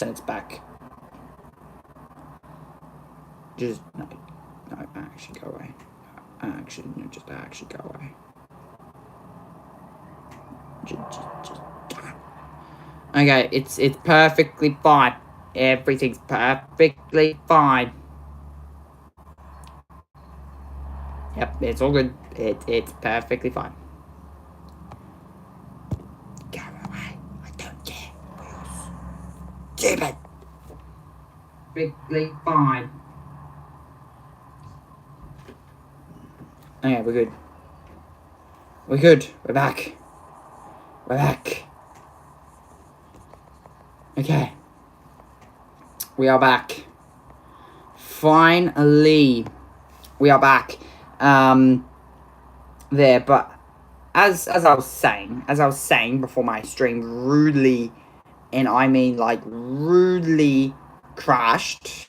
and it's back. Just no, actually go away. Actually go away. Just. Okay, it's perfectly fine. Everything's perfectly fine. Yep, it's all good. It's perfectly fine. Go away. I don't care. Stupid. Perfectly fine. Okay, we're good. We're good. We're back. We're back. Okay. We are back. Finally. We are back. There, but as I was saying before my stream rudely, and I mean like rudely crashed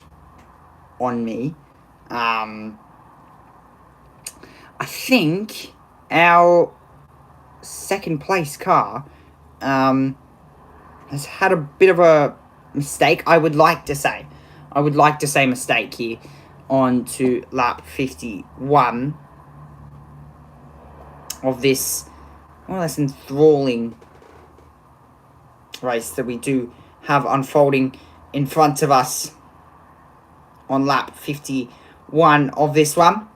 on me. I think our second place car has had a bit of a mistake. I would like to say mistake here on to lap 51 of this more or less enthralling race that we do have unfolding in front of us on lap 51 of this one.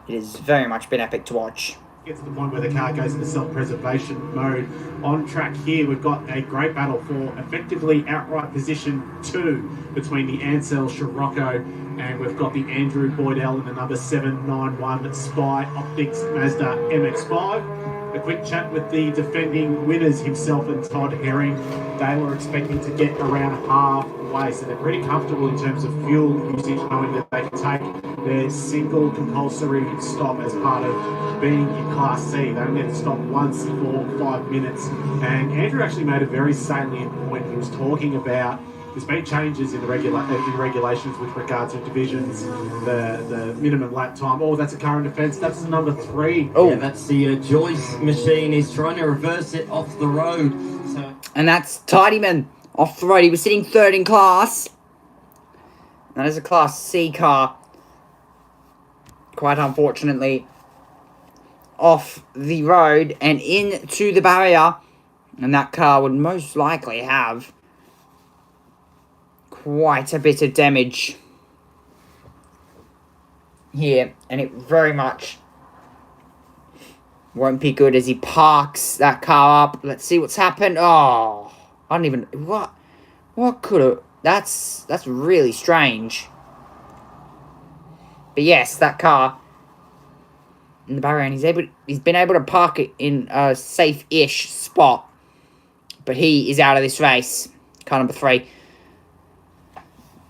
It has very much been epic to watch. Gets to the point where the car goes into self-preservation mode. On track here, we've got a great battle for effectively outright position 2 between the Ansel Scirocco and we've got the Andrew Boydell in another 791 Spy Optics Mazda MX-5. A quick chat with the defending winners himself and Todd Herring. They were expecting to get around halfway, so they're pretty comfortable in terms of fuel usage, knowing that they can take their single compulsory stop as part of being in Class C. They only had to stop once for 5 minutes. And Andrew actually made a very salient point. He was talking about there's been changes in the regulations with regards to divisions, the minimum lap time. Oh, that's a current offence. That's number 3. Oh, yeah, that's the Joyce machine. He's trying to reverse it off the road. So, and that's Tidyman off the road. He was sitting third in class. That is a Class C car. Quite unfortunately, off the road and into the barrier. And that car would most likely have quite a bit of damage here, and it very much won't be good as he parks that car up. Let's see what's happened. Oh, I don't even what could have that's really strange. But yes, that car in the barrier, and he's been able to park it in a safe-ish spot, but he is out of this race. Car number 3.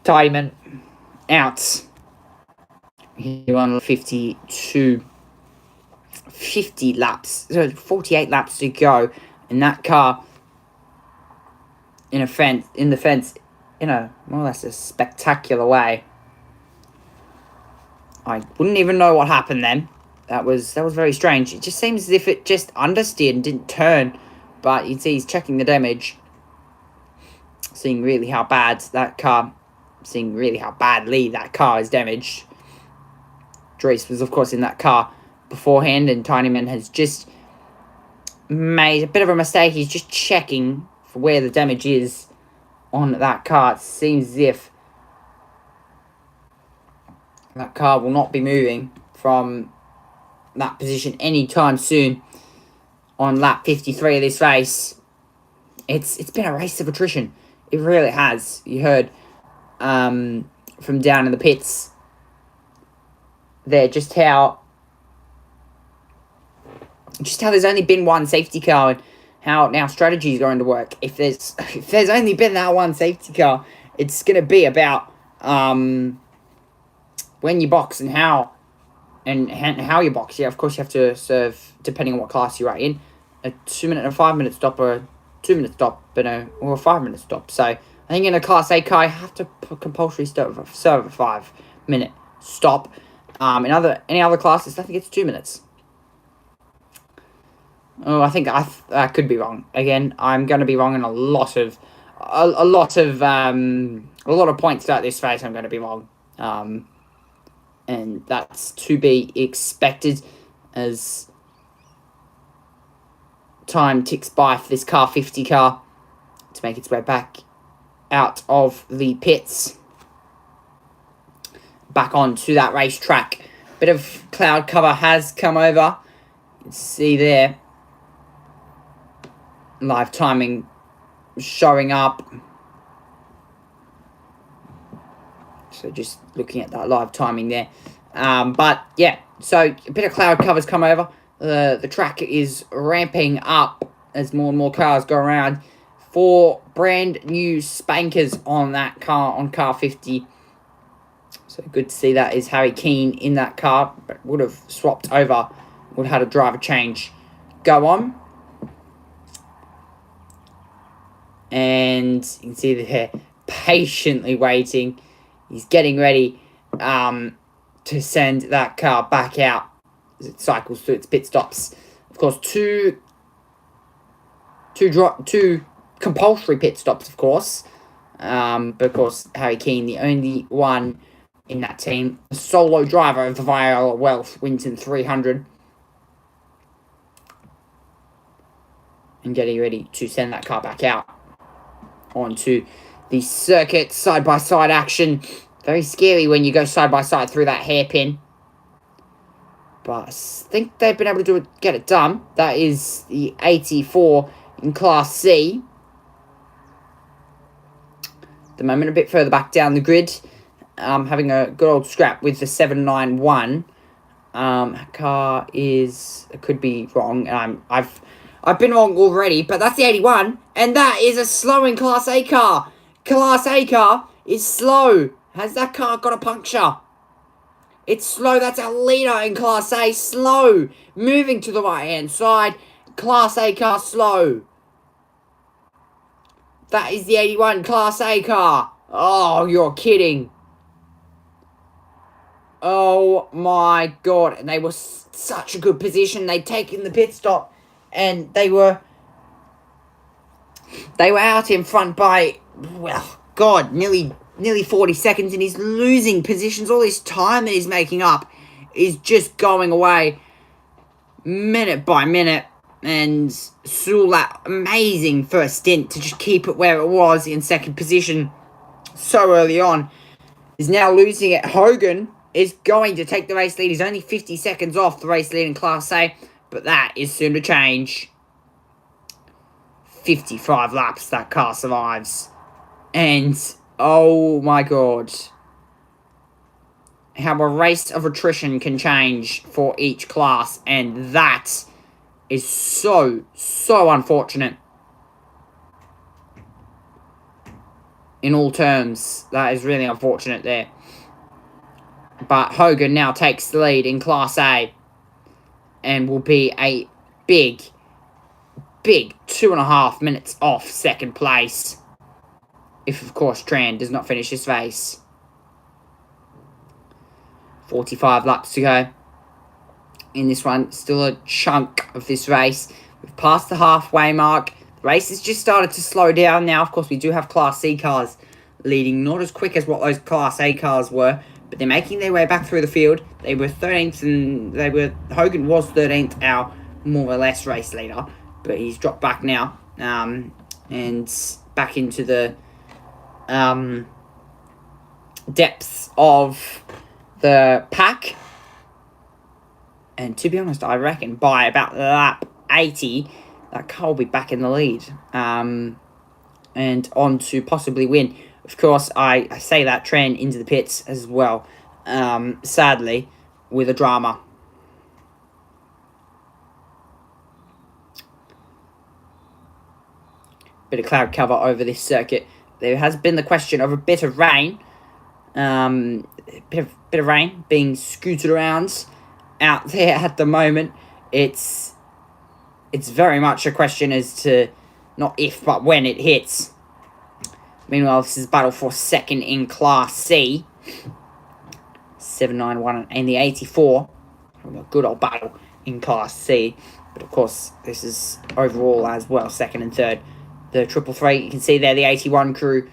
Tidyman out. He won 50 laps. So 48 laps to go. And that car in the fence in a more or less a spectacular way. I wouldn't even know what happened then. That was very strange. It just seems as if it just understeered and didn't turn. But you can see he's checking the damage. Seeing really how badly that car is damaged. Dries was, of course, in that car beforehand, and Tinyman has just made a bit of a mistake. He's just checking for where the damage is on that car. It seems as if that car will not be moving from that position anytime soon on lap 53 of this race. It's been a race of attrition. It really has. You heard from down in the pits there just how there's only been one safety car and how now strategy is going to work. If there's only been that one safety car, it's going to be about when you box and how you box. Yeah, of course you have to serve, depending on what class you are in, a 2-minute and a 5-minute stop, or a 2-minute stop or a 5-minute stop. So I think in a Class A car, you have to compulsory serve a 5-minute stop. In any other classes, I think it's 2 minutes. Oh, I think I could be wrong. Again, I'm going to be wrong in a lot of a lot of points throughout this phase. I'm going to be wrong, and that's to be expected as time ticks by for this car 50 car to make its way back out of the pits, back onto that racetrack. Bit of cloud cover has come over. You can see there, live timing showing up. So just looking at that live timing there. But yeah, so a bit of cloud cover's come over. The track is ramping up as more and more cars go around. 4 brand new spankers on that car, on car 50. So good to see that is Harry Keane in that car, but would have swapped over, would have had a driver change go on. And you can see that here, patiently waiting. He's getting ready to send that car back out as it cycles through its pit stops. Of course, two compulsory pit stops, of course. Because Harry Keane, the only one in that team, a solo driver of the Viola Welth Winton 300. And getting ready to send that car back out onto the circuit. Side-by-side action. Very scary when you go side-by-side through that hairpin. But I think they've been able to get it done. That is the 84 in Class C. At the moment, a bit further back down the grid. Having a good old scrap with the 791. Car is... I could be wrong. I've been wrong already, but that's the 81. And that is a slowing Class A car. Class A car is slow. Has that car got a puncture? It's slow. That's a leader in Class A. Slow. Moving to the right-hand side. Class A car slow. That is the 81 Class A car. Oh, you're kidding. Oh, my God. And they were such a good position. They'd taken the pit stop. And they were out in front by, well, God, nearly 40 seconds, and he's losing positions. All this time that he's making up is just going away minute by minute. And saw that amazing first stint to just keep it where it was in second position so early on. Is now losing it. Hogan is going to take the race lead. He's only 50 seconds off the race lead in Class A. But that is soon to change. 55 laps that car survives. And, oh my God. How a race of attrition can change for each class. And that is so unfortunate. In all terms, that is really unfortunate there. But Hogan now takes the lead in Class A. And will be a big 2.5 minutes off second place. If, of course, Tran does not finish this race. 45 laps to go. In this one, still a chunk of this race. We've passed the halfway mark. The race has just started to slow down now. Of course, we do have Class C cars leading. Not as quick as what those Class A cars were. But they're making their way back through the field. They were 13th and Hogan was 13th, our more or less race leader. But he's dropped back now. And back into the depths of the pack. And to be honest, I reckon by about lap 80, that car will be back in the lead. And on to possibly win. Of course, I say that Tran into the pits as well, sadly, with a drama. Bit of cloud cover over this circuit. There has been the question of a bit of rain. Bit of rain being scooted around out there at the moment. It's very much a question as to not if, but when it hits. Meanwhile, this is battle for second in Class C. 791 and the 84. A good old battle in Class C. But of course, this is overall as well, second and third. the 333. You can see there the 81 crew.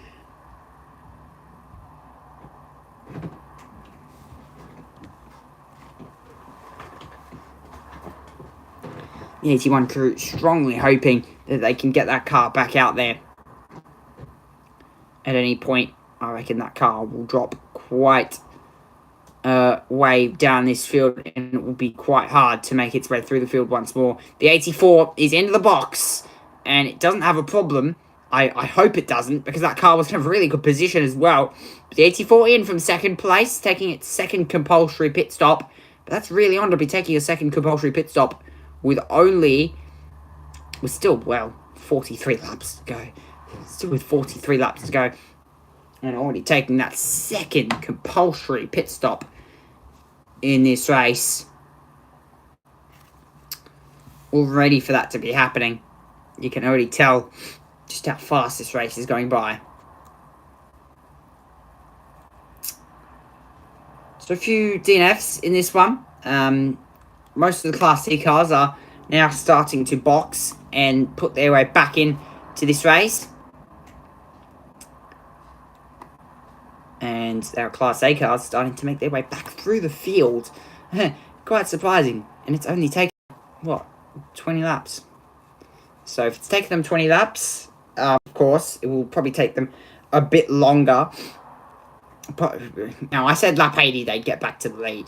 The 81 crew strongly hoping that they can get that car back out there. At any point, I reckon that car will drop quite way down this field, and it will be quite hard to make its way through the field once more. The 84 is into the box, and it doesn't have a problem. I hope it doesn't, because that car was in a really good position as well. But the 84 in from second place, taking its second compulsory pit stop. But that's really on to be taking a second compulsory pit stop with still, 43 laps to go. Still with 43 laps to go. And already taking that second compulsory pit stop in this race. All ready for that to be happening. You can already tell just how fast this race is going by. So a few DNFs in this one. Most of the Class C cars are now starting to box and put their way back in to this race. And our Class A cars starting to make their way back through the field. Quite surprising. And it's only taken, 20 laps. So if it's taken them 20 laps, of course, it will probably take them a bit longer. But now, I said lap 80, they'd get back to the lead.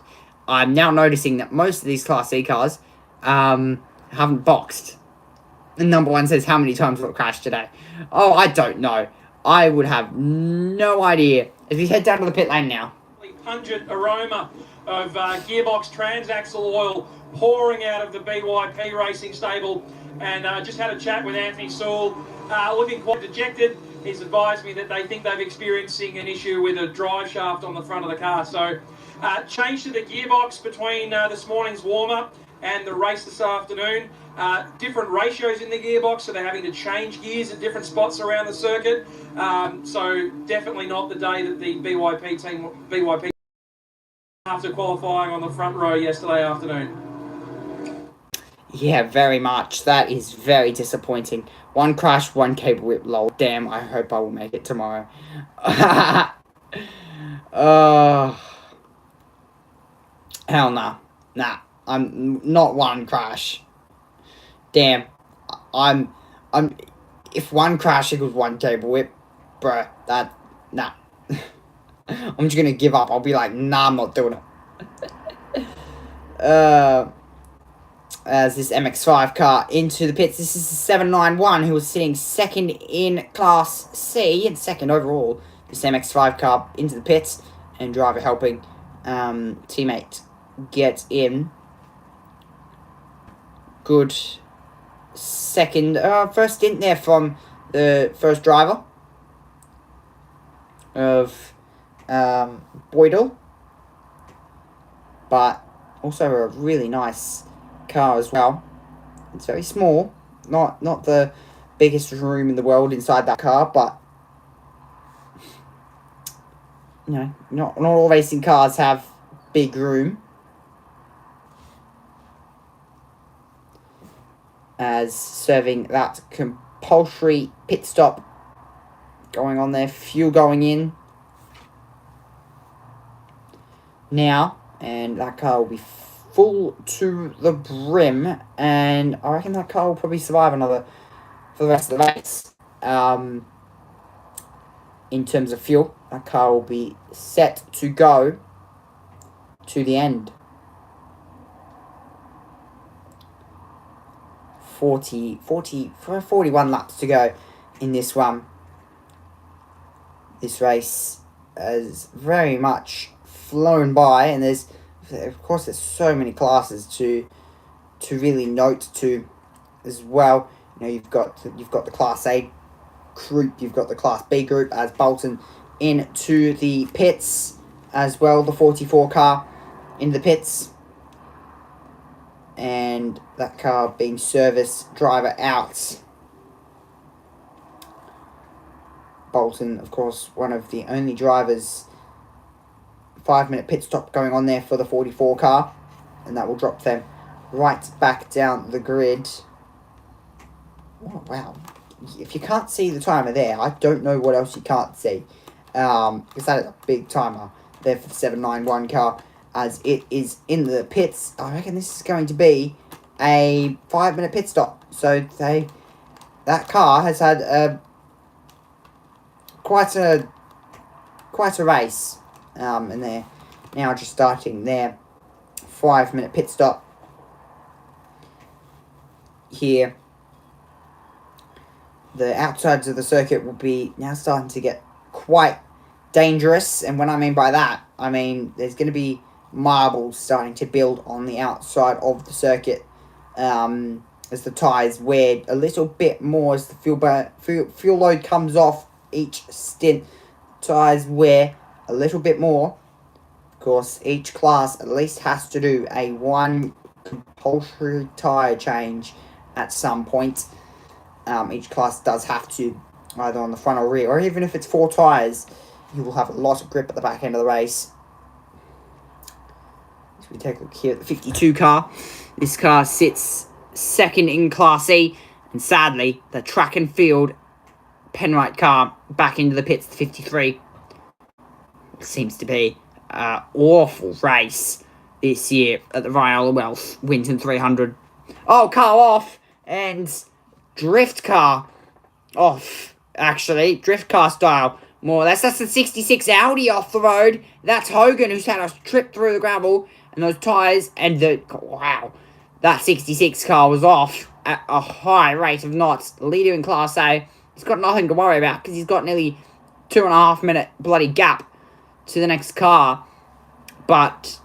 I'm now noticing that most of these Class C cars haven't boxed. The number one says, how many times will it crash today? Oh, I don't know. I would have no idea. As we head down to the pit lane now. Pungent aroma of gearbox transaxle oil pouring out of the BYP racing stable. And just had a chat with Anthony Sewell, looking quite dejected. He's advised me that they think they're experiencing an issue with a drive shaft on the front of the car. So change to the gearbox between this morning's warm-up and the race this afternoon. Different ratios in the gearbox, so they're having to change gears at different spots around the circuit. So definitely not the day that the BYP after qualifying on the front row yesterday afternoon. Yeah, very much. That is very disappointing. One crash, one cable whip, lol. Damn, I hope I will make it tomorrow. Hell nah. Nah, I'm not one crash. Damn, I'm if one crash equals one cable whip, bruh, nah. I'm just gonna give up. I'll be like, nah, I'm not doing it. As this MX-5 car into the pits. This is the 791 who was sitting second in Class C and second overall. This MX-5 car into the pits, and driver helping teammate get in. Good second, first stint there from the first driver of Boydell, but also a really nice car as well. It's very small, not the biggest room in the world inside that car, but you know, not all racing cars have big room. As serving that compulsory pit stop going on there, fuel going in now, and that car will be full to the brim, and I reckon that car will probably survive for the rest of the race. In terms of fuel, that car will be set to go to the end. 41 laps to go in this one. This race has very much flown by, and there's so many classes to really note to as well. You know, you've got the Class A group, you've got the Class B group as Bolton into the pits as well. The 44 car in the pits, and that car being service driver out. Bolton, of course, one of the only drivers. 5-minute pit stop going on there for the 44 car, and that will drop them right back down the grid. Oh, wow. if you can't see the timer there, I don't know what else you can't see. Because that is a big timer there for the 791 car, as it is in the pits. I reckon this is going to be a 5-minute pit stop. So that car has had quite a race, and they're now just starting their 5-minute pit stop here. The outsides of the circuit will be now starting to get quite dangerous, and when I mean by that, I mean there's going to be marbles starting to build on the outside of the circuit, as the tyres wear a little bit more as the fuel load comes off each stint. Tyres wear a little bit more. Of course, each class at least has to do a 1 compulsory tyre change at some point. Each class does have to, either on the front or rear, or even if it's 4 tyres, you will have a lot of grip at the back end of the race. So we take a look here at the 52 car. This car sits second in Class E, and sadly, the track and field Penrite car back into the pits, the 53. It seems to be an awful race this year at the Viola Welth Winton 300. Oh, car off, and drift car off, actually. Drift car style, more or less. That's the 66 Audi off the road. That's Hogan, who's had a trip through the gravel and those tyres, and wow, that 66 car was off at a high rate of knots. Leader in Class A, he's got nothing to worry about because he's got nearly 2.5 minute bloody gap to the next car. But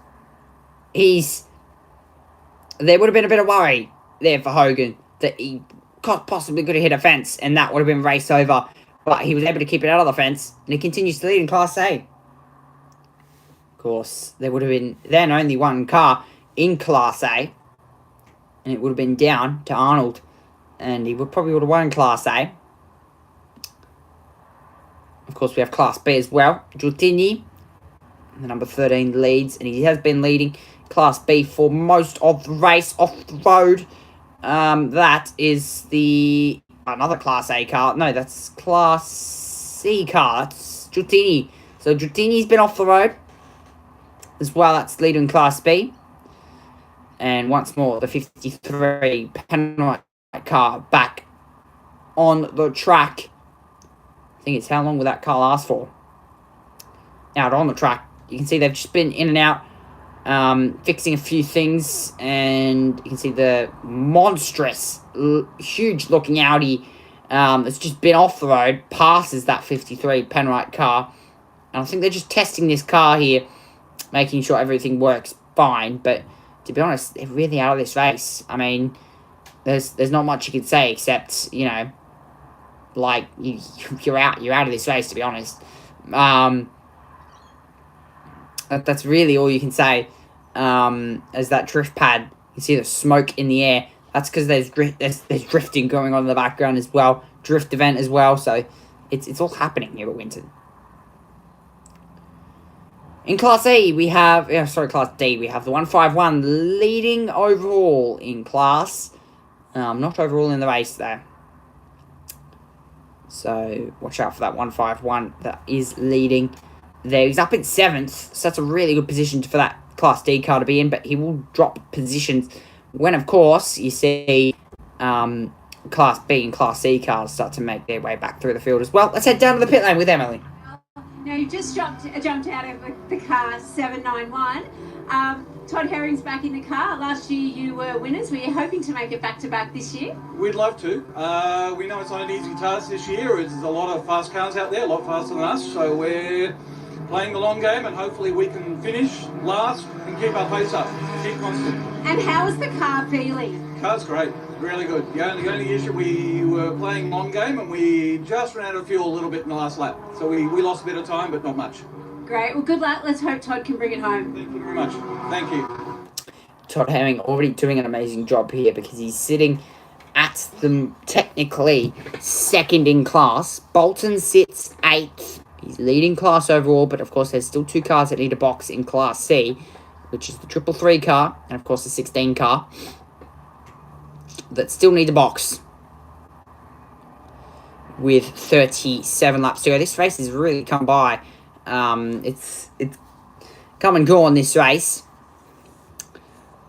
there would have been a bit of worry there for Hogan that he possibly could have hit a fence and that would have been race over. But he was able to keep it out of the fence, and he continues to lead in Class A. Of course, there would have been then only one car in Class A, and it would have been down to Arnold, and he probably would have won Class A. Of course, we have Class B as well. Giultini, the number 13, leads, and he has been leading Class B for most of the race off the road. That is another Class A car. No, that's Class C car. That's Giultini. So Giultini's been off the road as well. That's leader in Class B. And once more, the 53 Penrite car back on the track. I think it's how long will that car last for? Out on the track. You can see they've just been in and out, fixing a few things, and you can see the monstrous, huge-looking Audi that's just been off the road, passes that 53 Penrite car. And I think they're just testing this car here, making sure everything works fine. But to be honest, they're really out of this race. I mean, there's not much you can say except, you know, like, you're out of this race, to be honest. That's really all you can say. As that drift pad, you see the smoke in the air. That's because there's drifting going on in the background as well. Drift event as well. So it's all happening here at Winton. In Class E, we have... Class D, we have the 151 leading overall in class. Not overall in the race, though. So, watch out for that 151 that is leading there. He's up in 7th, so that's a really good position for that Class D car to be in, but he will drop positions when, of course, you see Class B and Class C cars start to make their way back through the field as well. Let's head down to the pit lane with Emily. Now, you just jumped out of the car 791. Todd Herring's back in the car. Last year you were winners. Were you hoping to make it back-to-back this year? We'd love to. We know it's not an easy task this year. There's a lot of fast cars out there, a lot faster than us, so we're playing the long game, and hopefully we can finish last and keep our pace up, keep constant. And how is the car feeling? Car's great, really good. The only issue, we were playing long game and we just ran out of fuel a little bit in the last lap. So we lost a bit of time, but not much. Great. Well, good luck. Let's hope Todd can bring it home. Thank you very much. Thank you. Todd Herring already doing an amazing job here because he's sitting at the technically second in class. Bolton sits 8th. He's leading class overall, but of course there's still 2 cars that need a box in Class C, which is the 333 car and of course the 16 car that still need a box. with 37 laps to go. This race has really come by. It's come and go on this race,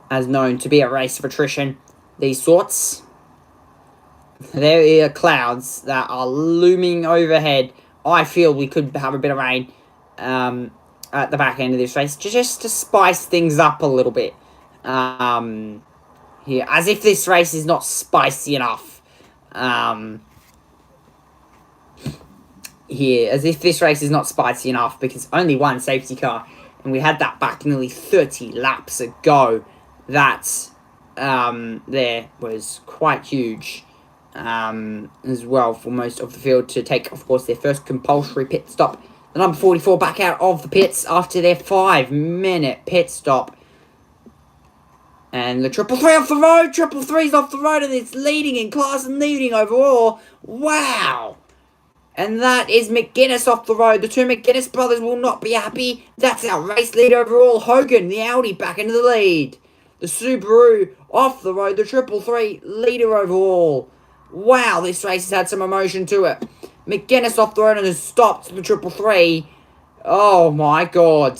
as known to be a race of attrition. These sorts. There are clouds that are looming overhead. I feel we could have a bit of rain at the back end of this race, just to spice things up a little bit. Here, as if this race is not spicy enough. Here, as if this race is not spicy enough, because only one safety car, and we had that back nearly 30 laps ago. That there was quite huge as well for most of the field to take, of course, their first compulsory pit stop. The number 44 back out of the pits after their 5-minute pit stop. And the 333 off the road, 333's off the road, and it's leading in class and leading overall. Wow! And that is McGuinness off the road. The two McGuinness brothers will not be happy. That's our race lead overall. Hogan, the Audi, back into the lead. The Subaru off the road. The 333 leader overall. Wow, this race has had some emotion to it. McGuinness off the road and has stopped the 333. Oh my God.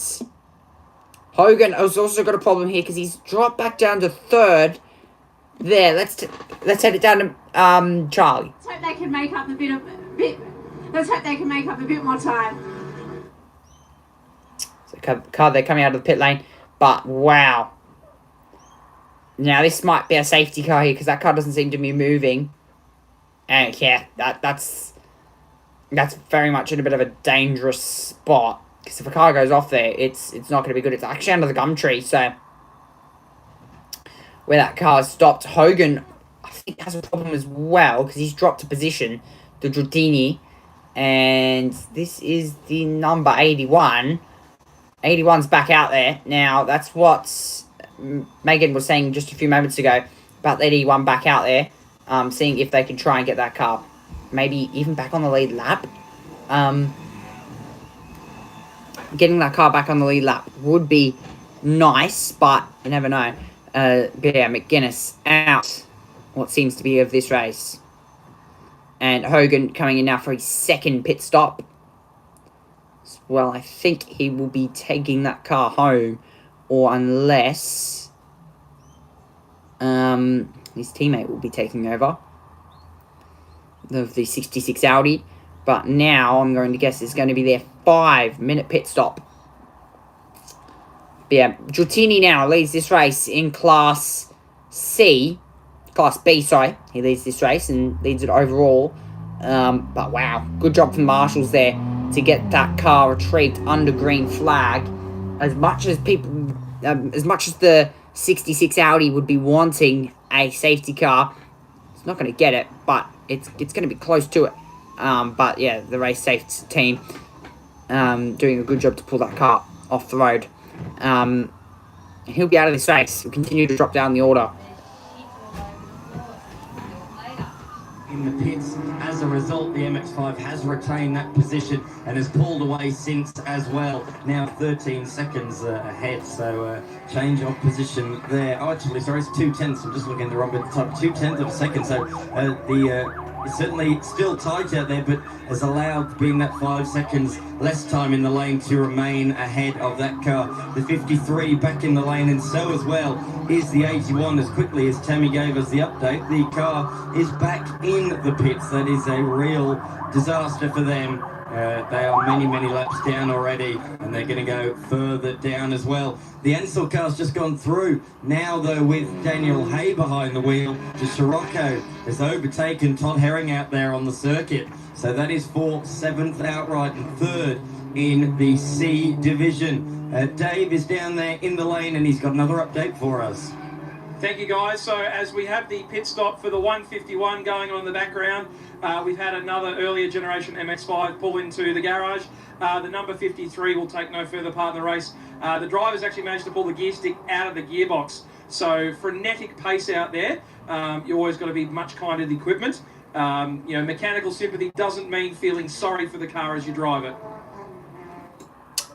Hogan has also got a problem here because he's dropped back down to third. There, let's head it down to Charlie. Let's hope they can make up a bit. Let's hope they can make up a bit more time. So car, they're coming out of the pit lane, but wow. Now this might be a safety car here because that car doesn't seem to be moving. And yeah, that's very much in a bit of a dangerous spot. Because if a car goes off there, it's not going to be good. It's actually under the gum tree, so where that car stopped. Hogan, I think, has a problem as well, because he's dropped a position to Giordini. And this is the number 81. 81's back out there. Now, that's what Megan was saying just a few moments ago about the 81 back out there. Seeing if they can try and get that car maybe even back on the lead lap. Getting that car back on the lead lap would be nice, but you never know. But yeah, McGuinness out what seems to be of this race. And Hogan coming in now for his second pit stop. Well, I think he will be taking that car home, or unless his teammate will be taking over of the 66 Audi. But now I'm going to guess it's going to be their 5-minute pit stop. But yeah, Giordini now leads this race in Class B, sorry. He leads this race and leads it overall. But wow, good job from Marshals there to get that car retrieved under green flag. As much as the 66 Audi would be wanting a safety car, it's not going to get it, but it's going to be close to it. But yeah, the race safety team doing a good job to pull that car off the road. He'll be out of this race. He'll continue to drop down the order. In the pits, as a result, the MX-5 has retained that position and has pulled away since as well. Now 13 seconds ahead, so change of position there. Oh, actually, sorry, it's 2/10. I'm just looking at the wrong bit of time. 2/10 of a second, so it's certainly still tight out there, but has allowed, being that 5 seconds less time in the lane, to remain ahead of that car. The 53 back in the lane, and so as well is the 81. As quickly as Tammy gave us the update, the car is back in the pits. That is a real disaster for them. They are many laps down already, and they're going to go further down as well. The Ansel car's just gone through. Now, though, with Daniel Hay behind the wheel, the Scirocco has overtaken Todd Herring out there on the circuit. So that is for 7th outright and 3rd in the C division. Dave is down there in the lane, and he's got another update for us. Thank you, guys. So as we have the pit stop for the 151 going on in the background, we've had another earlier generation MX-5 pull into the garage. The number 53 will take no further part in the race. The driver's actually managed to pull the gear stick out of the gearbox. So frenetic pace out there. You always got to be much kinder to the equipment. Mechanical sympathy doesn't mean feeling sorry for the car as you drive it.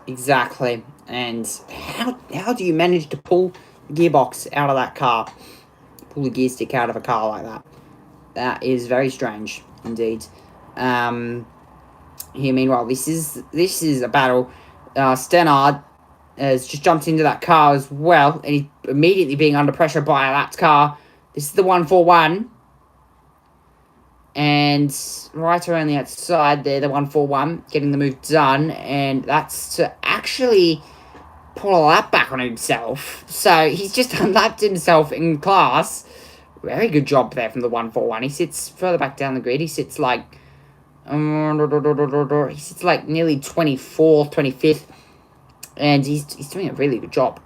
Exactly. And how do you manage to pull gearbox out of that car, pull the gear stick out of a car like that? That is very strange indeed. Here, meanwhile, this is a battle. Stannard has just jumped into that car as well, and he's immediately being under pressure by that car. This is the 141. And right around the outside there, the 141, getting the move done, and that's to actually pull a lap back on himself. So he's just unlapped himself in class. Very good job there from the 141. He sits further back down the grid. He sits like nearly 24th, 25th, and he's doing a really good job.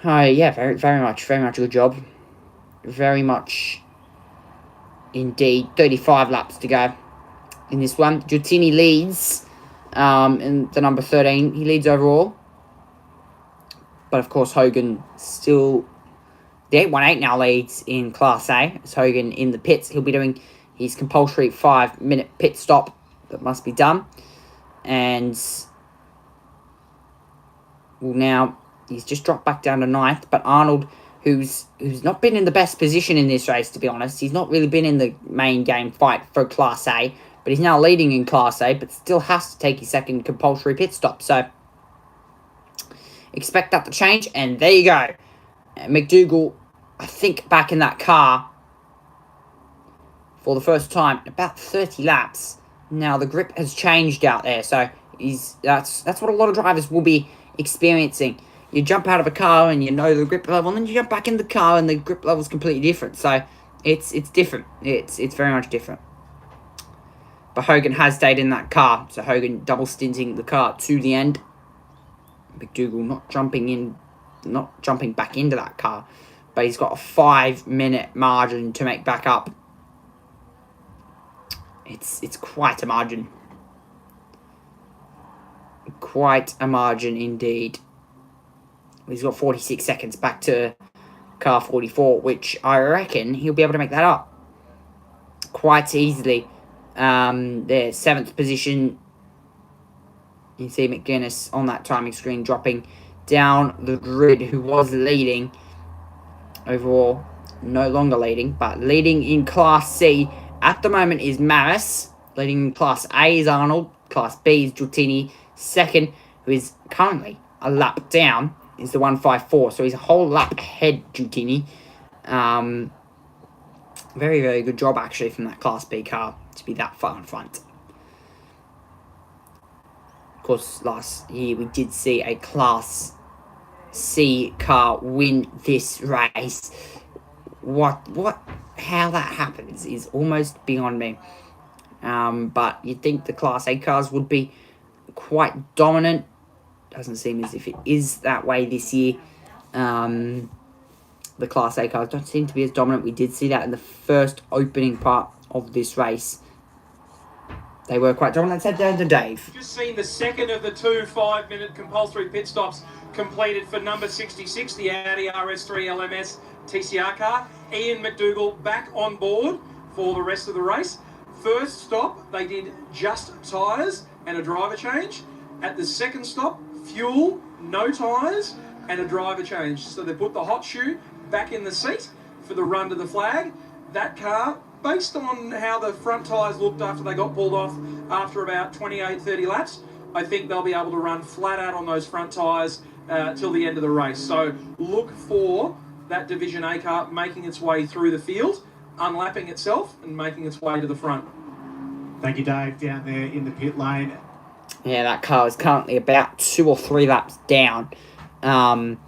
Yeah, very much a good job. Very much indeed. 35 laps to go in this one. Giuttini leads in the number 13. He leads overall. But of course, Hogan still... The 818 now leads in Class A. It's Hogan in the pits. He'll be doing his compulsory 5-minute pit stop that must be done. And well, now he's just dropped back down to 9th. But Arnold, who's not been in the best position in this race, to be honest. He's not really been in the main game fight for Class A. But he's now leading in Class A, but still has to take his second compulsory pit stop. So expect that to change. And there you go. McDougall, I think, back in that car for the first time in about 30 laps. Now the grip has changed out there, so that's what a lot of drivers will be experiencing. You jump out of a car and you know the grip level, and then you jump back in the car and the grip level is completely different. So it's different. It's very much different. But Hogan has stayed in that car, so Hogan double stinting the car to the end. McDougall not jumping back into that car, but he's got a 5-minute margin to make back up. It's quite a margin. Quite a margin indeed. He's got 46 seconds back to car 44, which I reckon he'll be able to make that up quite easily. Their 7th position. You see McGuinness on that timing screen dropping down the grid, who was leading overall. No longer leading, but leading in Class C at the moment is Maris. Leading in Class A is Arnold. Class B is Giuttini. Second, who is currently a lap down, is the 154. So he's a whole lap ahead, Giuttini. Very, very good job, actually, from that Class B car to be that far in front. Of course, last year we did see a Class C car win this race. How that happens is almost beyond me. But you'd think the Class A cars would be quite dominant. Doesn't seem as if it is that way this year. The Class A cars don't seem to be as dominant. We did see that in the first opening part of this race. They were quite dominant. Let's head down to Dave. Just seen the second of the 2 5-minute compulsory pit stops completed for number 66, the Audi RS3 LMS TCR car. Ian McDougall back on board for the rest of the race. First stop, they did just tyres and a driver change. At the second stop, fuel, no tyres, and a driver change. So they put the hot shoe back in the seat for the run to the flag. That car, based on how the front tyres looked after they got pulled off after about 28, 30 laps, I think they'll be able to run flat out on those front tyres till the end of the race. So look for that Division A car making its way through the field, unlapping itself and making its way to the front. Thank you, Dave, down there in the pit lane. Yeah, that car is currently about 2 or 3 laps down on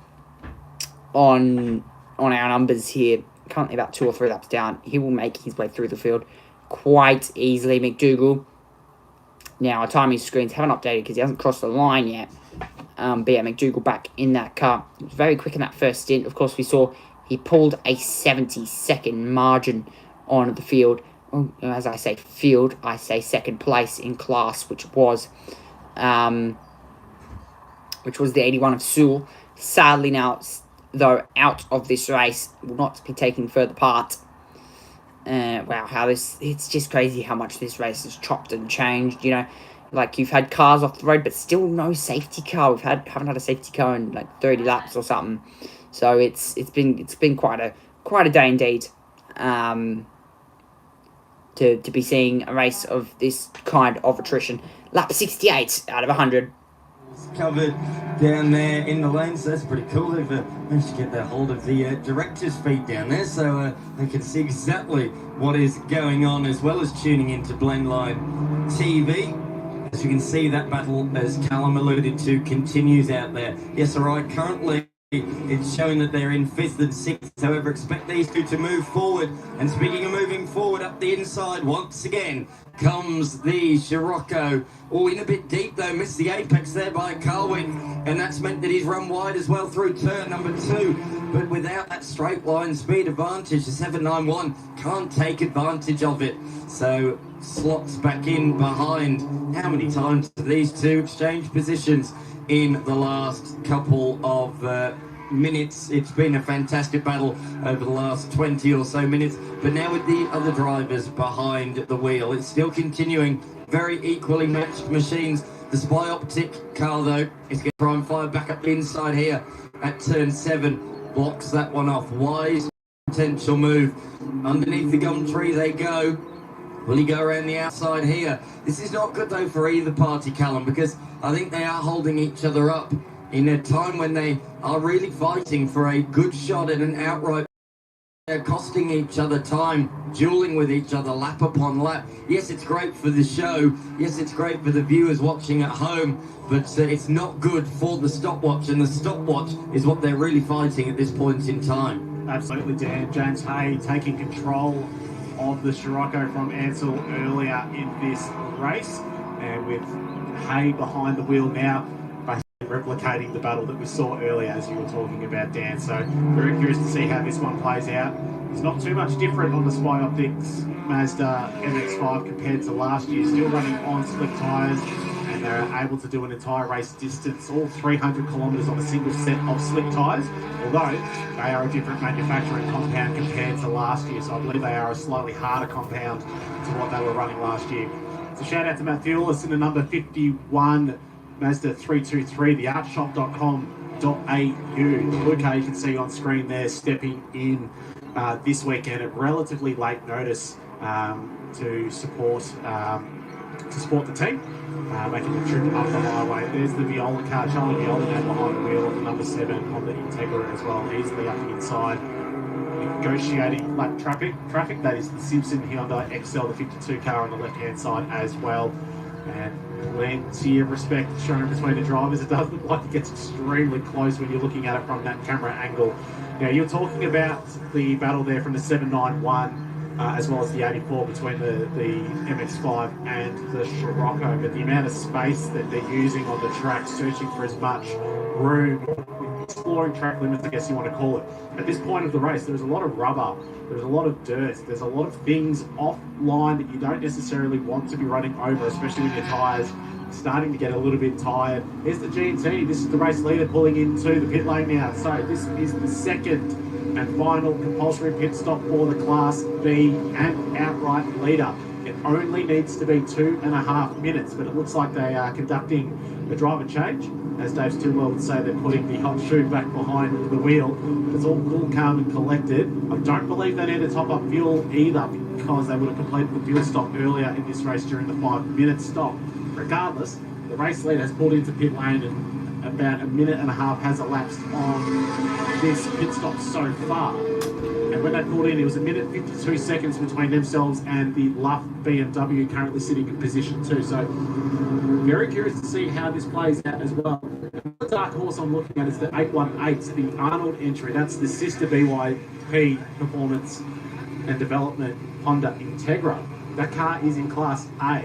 our numbers here. Currently about 2 or 3 laps down. He will make his way through the field quite easily, McDougall. Now, our timing screens haven't updated because he hasn't crossed the line yet. But yeah, McDougall back in that car. He was very quick in that first stint. Of course, we saw he pulled a 70-second margin on the field. Well, as I say field, I say second place in class, which was the 81 of Sewell. Sadly now, though, out of this race, will not be taking further part. Wow, it's just crazy how much this race has chopped and changed, you know. Like, you've had cars off the road, but still no safety car. Haven't had a safety car in like 30 laps or something. So it's been quite a day indeed. to be seeing a race of this kind of attrition. Lap 68 out of 100. Covered down there in the lane, so that's pretty cool. They've managed to get their hold of the director's feed down there, so they can see exactly what is going on, as well as tuning into Blendline TV. As you can see, that battle, as Callum alluded to, continues out there. Yes, all right, currently it's showing that they're in 5th and 6th. However, expect these two to move forward. And speaking of moving forward, up the inside once again comes the Scirocco. Oh, in a bit deep though, missed the apex there by Carwin, and that's meant that he's run wide as well through turn number 2. But without that straight line speed advantage, the 791 can't take advantage of it. So slots back in behind. How many times have these two exchanged positions in the last couple of minutes? It's been a fantastic battle over the last 20 or so minutes, but now with the other drivers behind the wheel, it's still continuing. Very equally matched machines. The Spy Optic car though is going to try and fire back up the inside here at turn 7, blocks that one off. Wise potential move. Underneath the gum tree they go. Will he go around the outside here? This is not good though for either party, Callum, because I think they are holding each other up in a time when they are really fighting for a good shot at an outright. They're costing each other time, dueling with each other lap upon lap. Yes, it's great for the show. Yes, it's great for the viewers watching at home, but it's not good for the stopwatch, and the stopwatch is what they're really fighting at this point in time. Absolutely, Dan. James Hay taking control of the Scirocco from Ansell earlier in this race, and with Hay behind the wheel now, replicating the battle that we saw earlier, as you were talking about, Dan. So very curious to see how this one plays out. It's not too much different on the Spy Optics Mazda MX-5 compared to last year. Still running on slick tyres, and they're able to do an entire race distance, all 300 kilometres on a single set of slick tyres, although they are a different manufacturing compound compared to last year. So I believe they are a slightly harder compound to what they were running last year. So shout out to Matt Viola in the number 51 Mazda 323, theartshop.com.au. Luke, you can see on screen there, stepping in this weekend at relatively late notice to support the team, making the trip up the highway. There's the Viola car, Charlie Viola now behind the wheel of the number 7 on the Integra as well, easily up the inside, negotiating lap traffic. That is the Simpson Hyundai XL, the 52 car on the left-hand side as well. And plenty of respect shown between the drivers. It does look like it gets extremely close when you're looking at it from that camera angle. Now, you're talking about the battle there from the 791 as well as the 84 between the MX-5 and the Scirocco, but the amount of space that they're using on the track, searching for as much room, exploring track limits, I guess you want to call it. At this point of the race, there's a lot of rubber, there's a lot of dirt, there's a lot of things offline that you don't necessarily want to be running over, especially when your tyres starting to get a little bit tired. Here's the G&T. This is the race leader pulling into the pit lane now. So this is the second and final compulsory pit stop for the Class B and outright leader. It only needs to be 2.5 minutes, but it looks like they are conducting a driver change. As Dave Stilwell would say, they're putting the hot shoe back behind the wheel. It's all cool, calm and collected. I don't believe they need to top up fuel either, because they would have completed the fuel stop earlier in this race during the 5-minute stop. Regardless, the race leader has pulled into pit lane, and about 1.5 minutes has elapsed on this pit stop so far. And when they pulled in, it was 1:52 seconds between themselves and the Luff BMW, currently sitting in position 2. So very curious to see how this plays out as well. The dark horse I'm looking at is the 818, the Arnold entry. That's the sister BYP Performance and Development Honda Integra. That car is in Class A.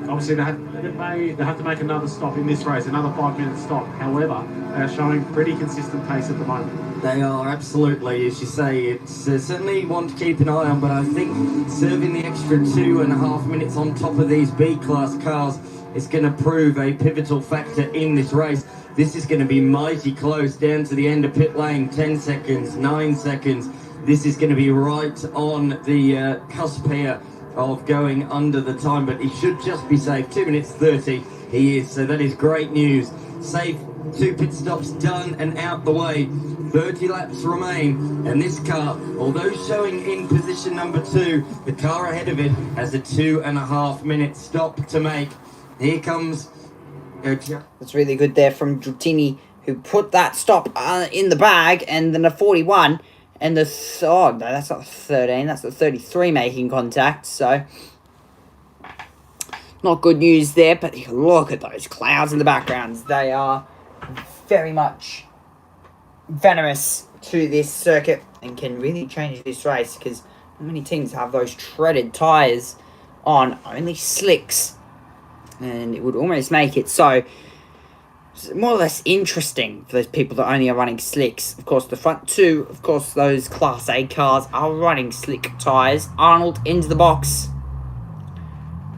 Obviously, they have to make another stop in this race, another 5-minute stop. However, they are showing pretty consistent pace at the moment. They are, absolutely, as you say. It's certainly one to keep an eye on, but I think serving the extra 2.5 minutes on top of these B-class cars is going to prove a pivotal factor in this race. This is going to be mighty close down to the end of pit lane. 10 seconds, 9 seconds. This is going to be right on the cusp here of going under the time, but he should just be safe. 2 minutes 30 he is, so that is great news. Safe 2 pit stops done and out the way. 30 laps remain, and this car, although showing in position number 2, the car ahead of it has a 2.5 minute stop to make. Here comes... That's really good there from Giultini, who put that stop in the bag, and then a 41, and oh no, that's not the 13, that's the 33 making contact, so not good news there, but look at those clouds in the background. They are very much venomous to this circuit and can really change this race, because not many teams have those treaded tyres on, only slicks, and it would almost make it so more or less interesting for those people that only are running slicks. Of course, the front two, of course, those Class A cars are running slick tyres. Arnold into the box.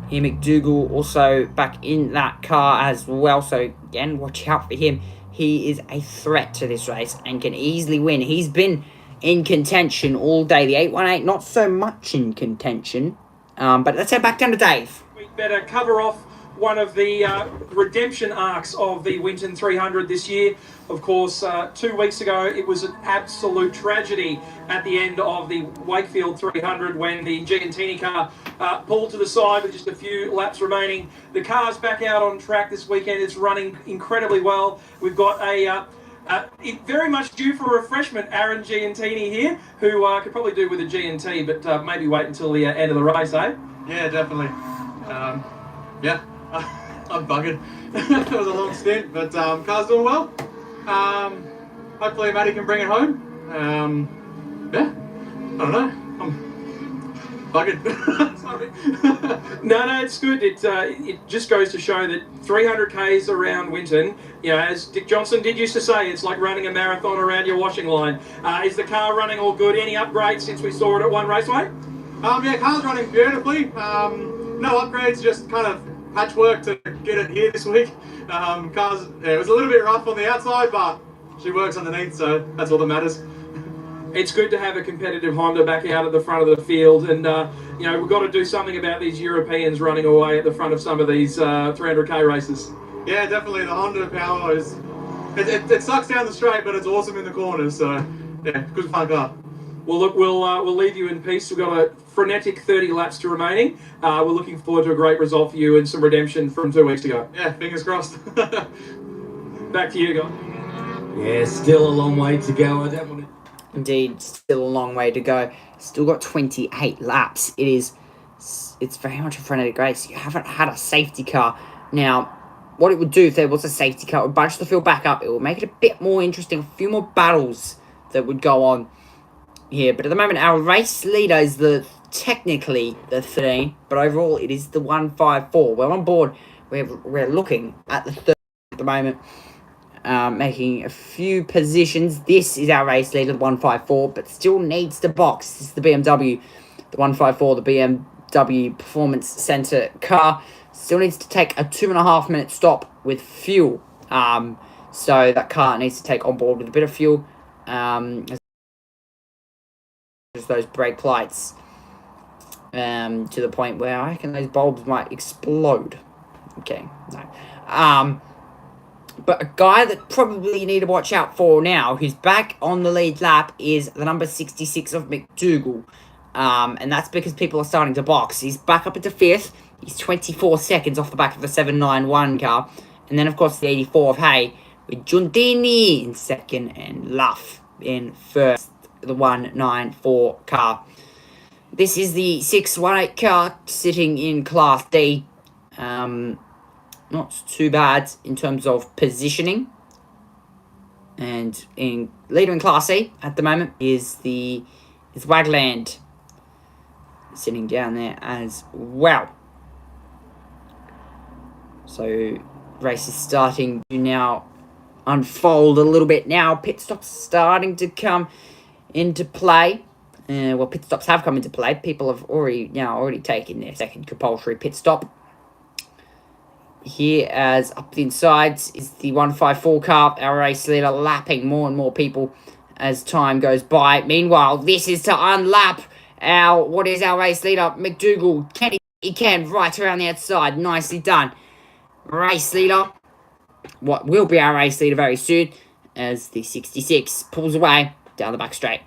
Here, McDougall also back in that car as well. So, again, watch out for him. He is a threat to this race and can easily win. He's been in contention all day. The 818, not so much in contention. But let's head back down to Dave. We better cover off one of the redemption arcs of the Winton 300 this year. Of course, 2 weeks ago, it was an absolute tragedy at the end of the Wakefield 300 when the Giantini car pulled to the side with just a few laps remaining. The car's back out on track this weekend. It's running incredibly well. We've got very much due for refreshment, Aaron Giantini here, who could probably do with a G&T, but maybe wait until the end of the race, eh? Yeah, definitely. Yeah, I'm buggered. It was a long stint, but car's doing well. Hopefully Matty can bring it home. Yeah, I don't know. I'm buggered. Sorry. No, it's good. It just goes to show that 300 Ks around Winton, you know, as Dick Johnson did used to say, it's like running a marathon around your washing line. Is the car running all good? Any upgrades since we saw it at One Raceway? Yeah, car's running beautifully. No upgrades, just kind of patchwork to get it here this week. Cars, yeah, it was a little bit rough on the outside, but she works underneath, so that's all that matters. It's good to have a competitive Honda back out at the front of the field, and you know, we've got to do something about these Europeans running away at the front of some of these 300k races. Yeah, definitely. The Honda power is it sucks down the straight, but it's awesome in the corners. So yeah, good fun car. Well, look, we'll leave you in peace. We've got a frenetic 30 laps to remaining. We're looking forward to a great result for you and some redemption from 2 weeks ago. Yeah, fingers crossed. Back to you, guys. Yeah, still a long way to go. I don't want to... Indeed, still a long way to go. Still got 28 laps. It's very much a frenetic race. You haven't had a safety car. Now, what it would do if there was a safety car, it would bunch the field back up. It would make it a bit more interesting. A few more battles that would go on here. But at the moment, our race leader is technically the 13, but overall it is the 154. Well, on board, we're looking at the 3rd at the moment. Making a few positions. This is our race leader, the 154, but still needs to box. This is the BMW, the 154, the BMW Performance Centre car. Still needs to take a 2.5 minute stop with fuel. So that car needs to take on board with a bit of fuel. Just those brake lights to the point where I reckon those bulbs might explode. Okay, no. But a guy that probably you need to watch out for now, who's back on the lead lap, is the number 66 of McDougall. And that's because people are starting to box. He's back up into 5th. He's 24 seconds off the back of the 791 car. And then, of course, the 84 of Hay, with Giuntini in 2nd and Luff in 1st, the 194 car. This is the 618 car sitting in Class D. Not too bad in terms of positioning. And leader in Class C at the moment is Wagland, sitting down there as well. So race is starting to now unfold a little bit now. Pit stops starting to come into play. Well, pit stops have come into play. People have already taken their second compulsory pit stop. Here, as up the insides, is the 154 car, our race leader, lapping more and more people as time goes by. Meanwhile, this is to unlap our race leader, McDougall. He can right around the outside. Nicely done. Race leader what will be our race leader very soon, as the 66 pulls away down the back straight.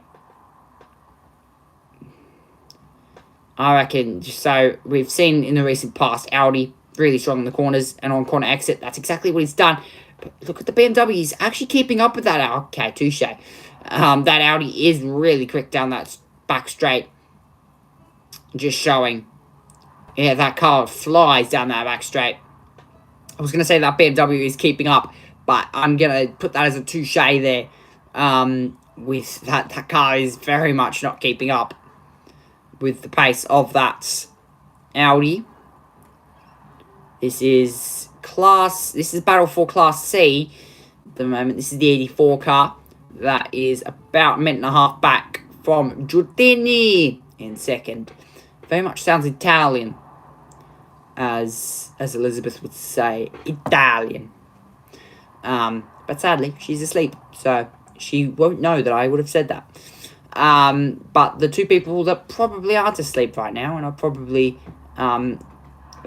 I reckon, so we've seen in the recent past, Audi really strong in the corners and on corner exit. That's exactly what he's done. But look at the BMW. He's actually keeping up with that. Okay, touche. That Audi is really quick down that back straight. Just showing. Yeah, that car flies down that back straight. I was going to say that BMW is keeping up, but I'm going to put that as a touche there. With that car is very much not keeping up with the pace of that Audi. This is Battle for Class C at the moment. This is the 84 car. That is about a minute and a half back from Giordini in second. Very much sounds Italian, as Elizabeth would say, Italian. But sadly, she's asleep, so she won't know that I would have said that. But the two people that probably aren't asleep right now and are probably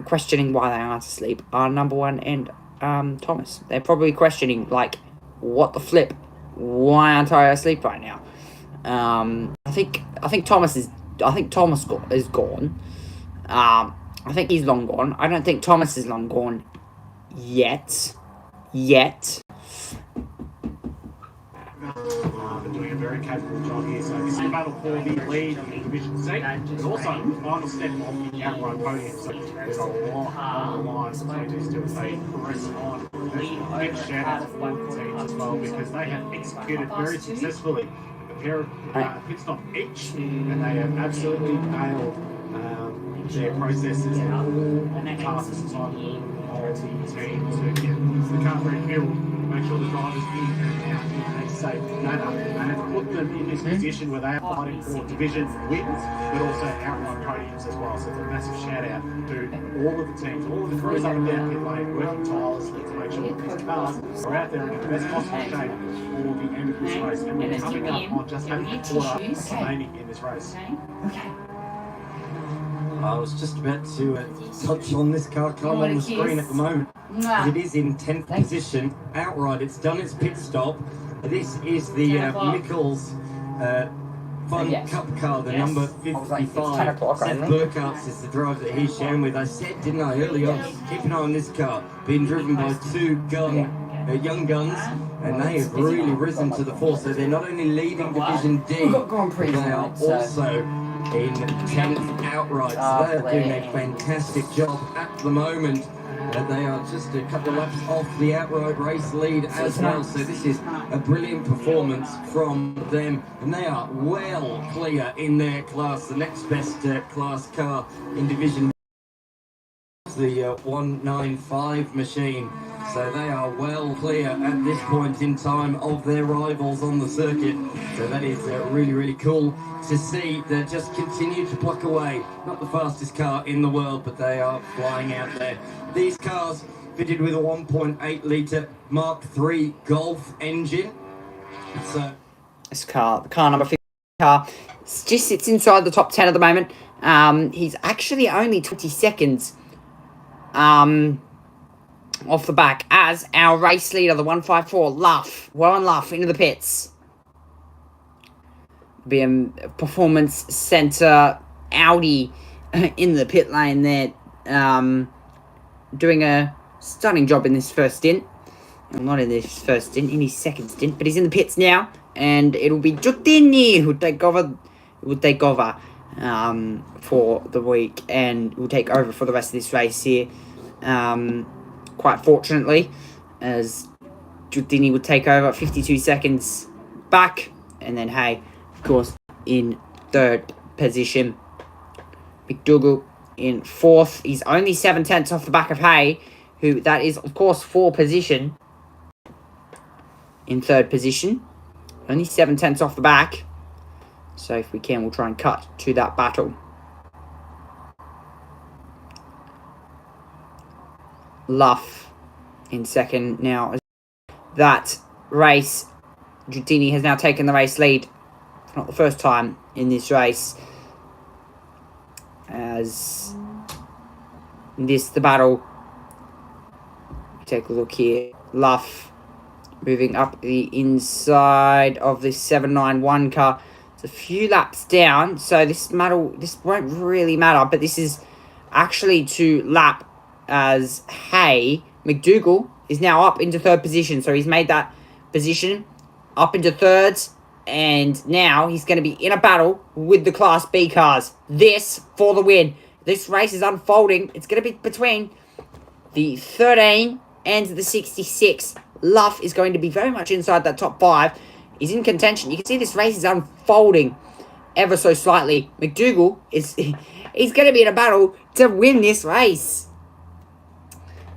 questioning why they aren't asleep are number one and Thomas. They're probably questioning, like, what the flip? Why aren't I asleep right now? I think Thomas is gone. I think he's long gone. I don't think Thomas is long gone yet. Been doing a very capable job here. So this is a battle for the lead in Division C, but also the final step of the outright podium. So there's a lot on the line between these two as they press on. Big shout out to the teams as well, because they have executed very successfully a pair of pit stop each, and they have absolutely nailed their processes and all tasks on the team to get the car refueled, make sure the drivers in and out in a safe manner, and have put them in this position where they are fighting for division wins, but also outright podiums as well. So it's a massive shout out to all of the teams, all of the crews up and down pit lane, working tirelessly to make sure that these cars are out there in the best possible shape for the end of this race. And we're coming up on just over a quarter remaining in this race. I was just about to touch on this car come on the screen at the moment. It is in 10th position outright. It's done its pit stop. This is the Mikkels Fun Cup car, the number 55. Seth Burkhardt is the driver that he's sharing with. I said, didn't I, earlier on, keep an eye on this car, being driven by two young guns, and they have really risen to the fore. So they're not only leading Division D, but they are also in 10th outright. So they are doing a fantastic job at the moment. They are just a couple of laps off the outright race lead as well. So this is a brilliant performance from them. And they are well clear in their class. The next best class car in Division the 195 machine. So they are well clear at this point in time of their rivals on the circuit. So that is really, really cool to see. They just continue to pluck away. Not the fastest car in the world, but they are flying out there. These cars fitted with a 1.8 litre Mark III Golf engine. So this car, the car number 50 car, just sits inside the top 10 at the moment. He's actually only 20 seconds off the back as our race leader, the 154, Warren Luff, into the pits. BM Performance Centre Audi in the pit lane there, doing a stunning job in this first stint. Well, not in this first stint, in his second stint, but he's in the pits now, and it'll be Giordini who will take over for the week, and will take over for the rest of this race here. Quite fortunately, as Giordini would take over 52 seconds back, and then Hay, of course, in third position. McDougall in fourth. He's only 7/10 off the back of Hay, who that is, of course, for position. In third position, only 7/10 off the back. So if we can, we'll try and cut to that battle. Luff in second now. That race, Giordini has now taken the race lead. Not the first time in this race. As this, the battle. Take a look here. Luff moving up the inside of the 791 car. It's a few laps down, so this won't really matter, but this is actually to lap as McDougall is now up into third position, so he's made that position up into thirds, and now he's going to be in a battle with the Class B cars. This for the win. This race is unfolding. It's going to be between the 13 and the 66. Luff is going to be very much inside that top 5. He's in contention. You can see this race is unfolding ever so slightly. McDougall he's going to be in a battle to win this race.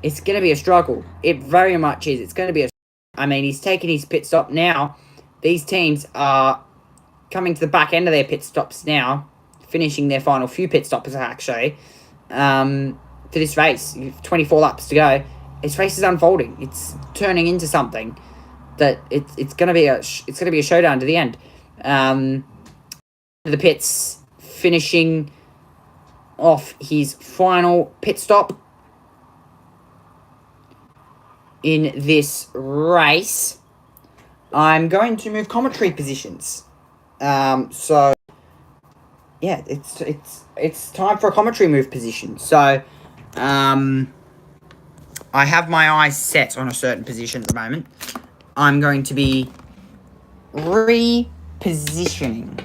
It's going to be a struggle. It very much is. It's going to be I mean, he's taking his pit stop now. These teams are coming to the back end of their pit stops now, finishing their final few pit stops, actually, for this race. 24 laps to go. This race is unfolding. It's turning into something that it's going to be a showdown to the end. The pits finishing off his final pit stop in this race. I'm going to move commentary positions. So yeah, it's time for a commentary move position. So I have my eyes set on a certain position at the moment. I'm going to be repositioning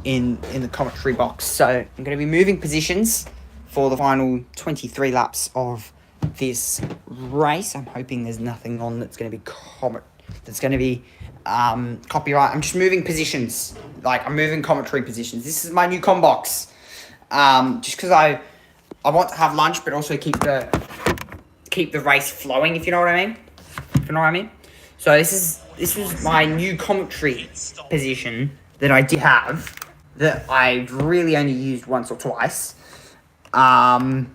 in the commentary box. So I'm going to be moving positions for the final 23 laps of this race. I'm hoping there's nothing on that's going to be copyright. I'm just moving positions. I'm moving commentary positions. This is my new com box. Just because I want to have lunch, but also keep the race flowing, if you know what I mean. So this was my new commentary position that I did have, that I really only used once or twice. Sounds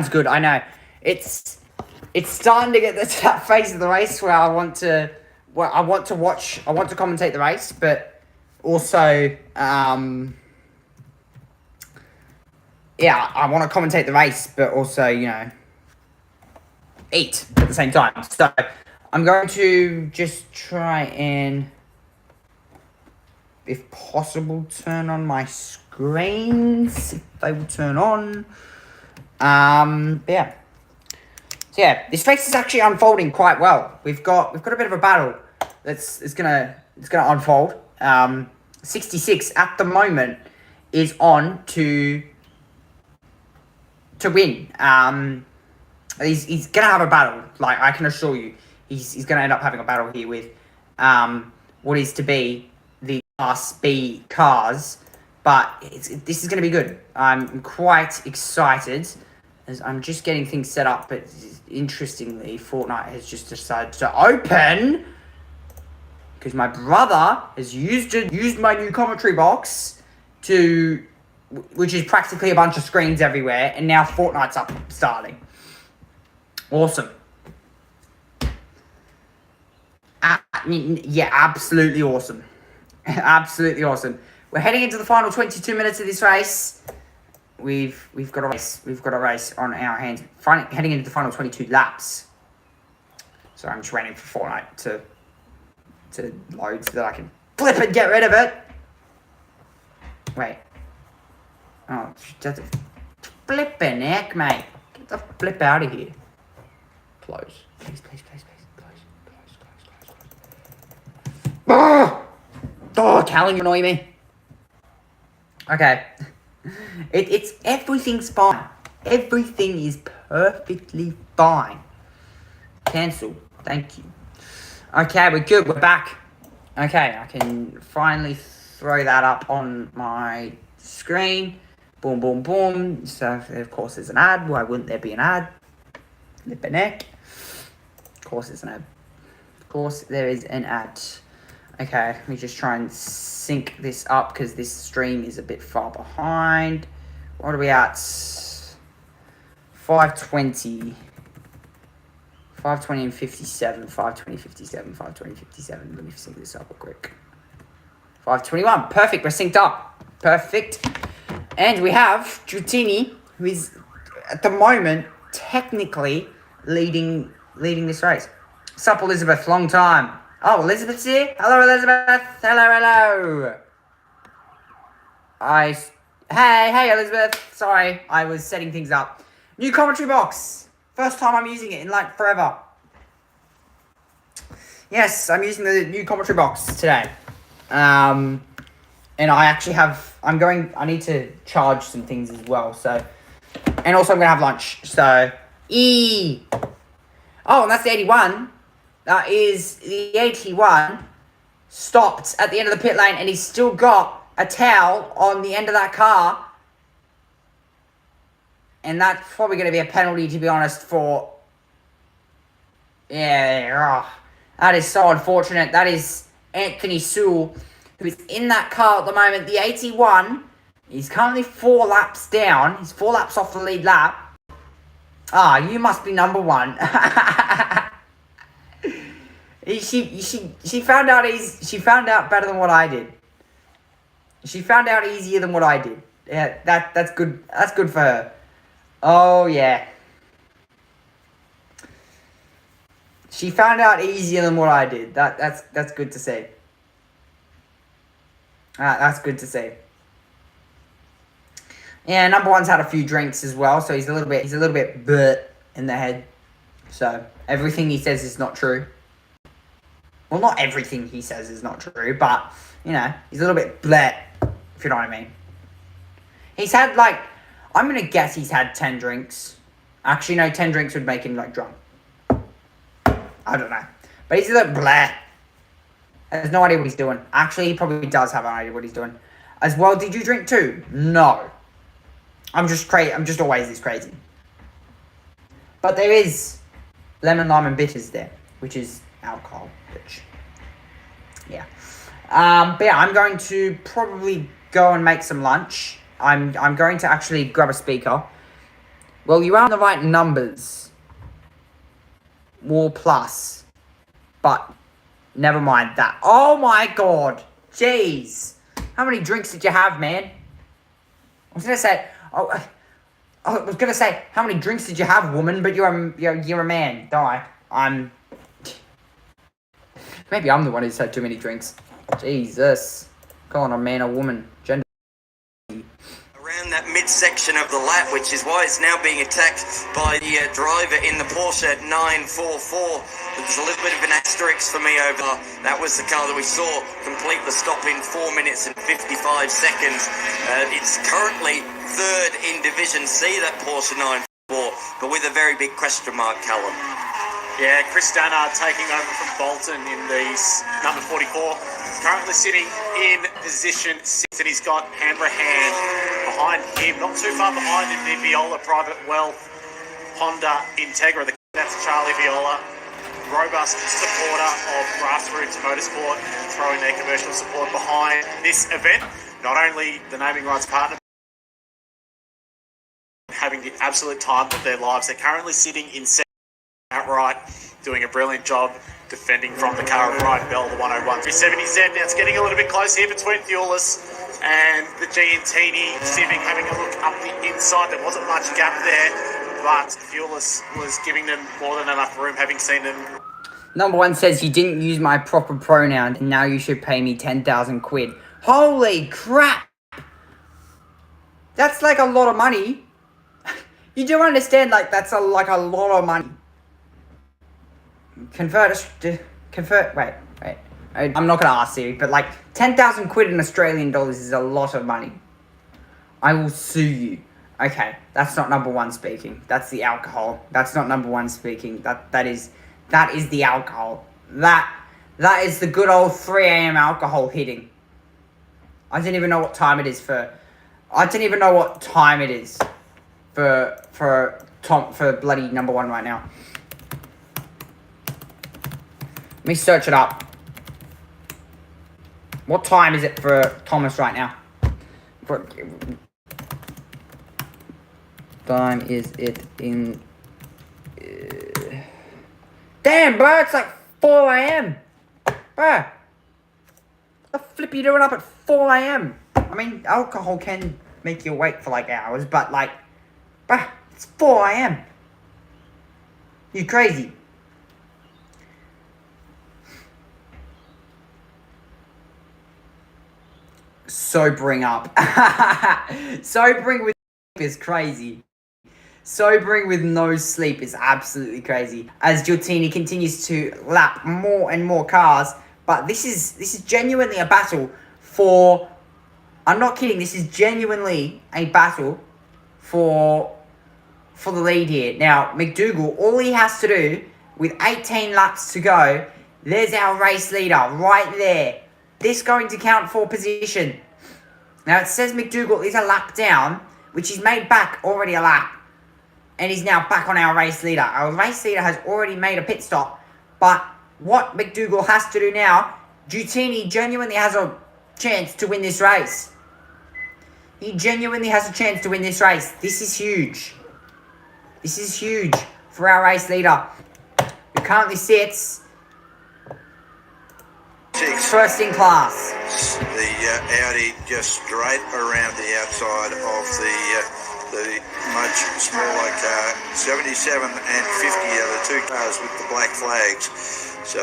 good. I know. It's starting to get to that phase of the race where I want to commentate the race, but also, I want to commentate the race, but also, eat at the same time. So I'm going to just try and, if possible, turn on my screens, if they will turn on. So this race is actually unfolding quite well. We've got a bit of a battle it's gonna unfold. 66 at the moment is on to win. He's gonna have a battle. I can assure you, he's gonna end up having a battle here with what is to be the Class B cars. But this is gonna be good. I'm quite excited, as I'm just getting things set up. But interestingly, Fortnite has just decided to open, because my brother has used my new commentary box which is practically a bunch of screens everywhere, and now Fortnite's starting. Awesome. Yeah, absolutely awesome. Absolutely awesome. We're heading into the final 22 minutes of this race. We've got a race. We've got a race on our hands. Heading into the final 22 laps. So I'm just waiting for Fortnite to load so that I can flip and get rid of it. Wait. Oh, just flipping heck, mate. Get the flip out of here. Close. Please. Close. Oh, Callan, you annoy me. Okay. It's everything's fine. Everything is perfectly fine. Cancel. Thank you. Okay, we're good. We're back. Okay, I can finally throw that up on my screen. Boom, boom, boom. So, of course, there's an ad. Why wouldn't there be an ad? Flippin' heck. Of course, there's an ad. Of course, there is an ad. Okay, let me just try and sync this up, because this stream is a bit far behind. What are we at? 520 and 57. 520, Let me sync this up real quick. 521. Perfect. We're synced up. Perfect. And we have Dratini, who is, at the moment, technically leading this race. Sup, Elizabeth? Long time. Oh, Elizabeth's here. Hello, Elizabeth. Hello. Hey, Elizabeth. Sorry, I was setting things up. New commentary box. First time I'm using it in like forever. Yes, I'm using the new commentary box today. And I actually I need to charge some things as well, so. And also I'm going to have lunch, so. Oh, and that's the 81. That is the 81 stopped at the end of the pit lane, and he's still got a towel on the end of that car. And that's probably going to be a penalty, to be honest, for... Yeah, that is so unfortunate. That is Anthony Sewell, who is in that car at the moment. The 81, he's currently 4 laps down. He's 4 laps off the lead lap. You must be number 1. She found out better than what I did. She found out easier than what I did. Yeah, that's good. That's good for her. Oh yeah. She found out easier than what I did. That's good to see. That's good to see. Yeah, number 1's had a few drinks as well, so he's a little bit in the head. So everything he says is not true. Well, not everything he says is not true, but, you know, he's a little bit bleh, if you know what I mean. He's had, like, I'm going to guess he's had 10 drinks. Actually, no, 10 drinks would make him, like, drunk. I don't know. But he's a little bleh. Has no idea what he's doing. Actually, he probably does have an idea what he's doing. As well, did you drink too? No. I'm just always this crazy. But there is lemon, lime, and bitters there, which is alcohol, which, yeah. But yeah, I'm going to probably go and make some lunch. I'm going to actually grab a speaker. Well, you are on the right numbers. War plus. But never mind that. Oh my god. Jeez. How many drinks did you have, man? I was going to say... I was going to say, how many drinks did you have, woman? But you're a man. I'm... Maybe I'm the one who's had too many drinks. Jesus. Calling a man or woman. Gender. Around that midsection of the lap, which is why it's now being attacked by the driver in the Porsche 944. There's a little bit of an asterisk for me over. That was the car that we saw complete the stop in 4 minutes and 55 seconds. It's currently 3rd in Division C, that Porsche 944, but with a very big question mark, Callum. Yeah, Chris Dannard taking over from Bolton in these number 44. Currently sitting in position 6, and he's got Hanrahan behind him. Not too far behind him, the Viola Private Wealth Honda Integra. That's Charlie Viola. Robust supporter of grassroots motorsport, throwing their commercial support behind this event. Not only the naming rights partner, having the absolute time of their lives. They're currently sitting in second outright, doing a brilliant job defending from the car of Ryan Bell, the 101 370Z. Now it's getting a little bit close here between Thewlis and the Giantini Civic, having a look up the inside. There wasn't much gap there, but Thewlis was giving them more than enough room, having seen them. Number 1 says you didn't use my proper pronoun, and now you should pay me 10,000 quid. Holy crap! That's like a lot of money. You do understand, like, that's like a lot of money. Wait. I'm not going to ask Siri, but like 10,000 quid in Australian dollars is a lot of money. I will sue you. Okay, that's not number 1 speaking. That's the alcohol. That's not number 1 speaking. That is the alcohol. That is the good old 3 a.m. alcohol hitting. I didn't even know what time it is for bloody number 1 right now. Let me search it up. What time is it for Thomas right now? What time is it in... Damn, bro, it's like 4 a.m. Bro. What the flip are you doing up at 4 a.m.? I mean, alcohol can make you awake for like hours, but like... Bro, it's 4 a.m. You crazy. Sobering up. Sobering with is crazy. Sobering with no sleep is absolutely crazy. As Giottini continues to lap more and more cars. But this is genuinely a battle for... I'm not kidding. This is genuinely a battle for the lead here. Now, McDougall, all he has to do with 18 laps to go, there's our race leader right there. This going to count for position. Now, it says McDougall is a lap down, which he's made back already a lap. And he's now back on our race leader. Our race leader has already made a pit stop. But what McDougall has to do now, Giottini genuinely has a chance to win this race. He genuinely has a chance to win this race. This is huge. This is huge for our race leader, who currently sits first in class. The Audi just straight around the outside of the much smaller car. 77 and 50 are the two cars with the black flags. So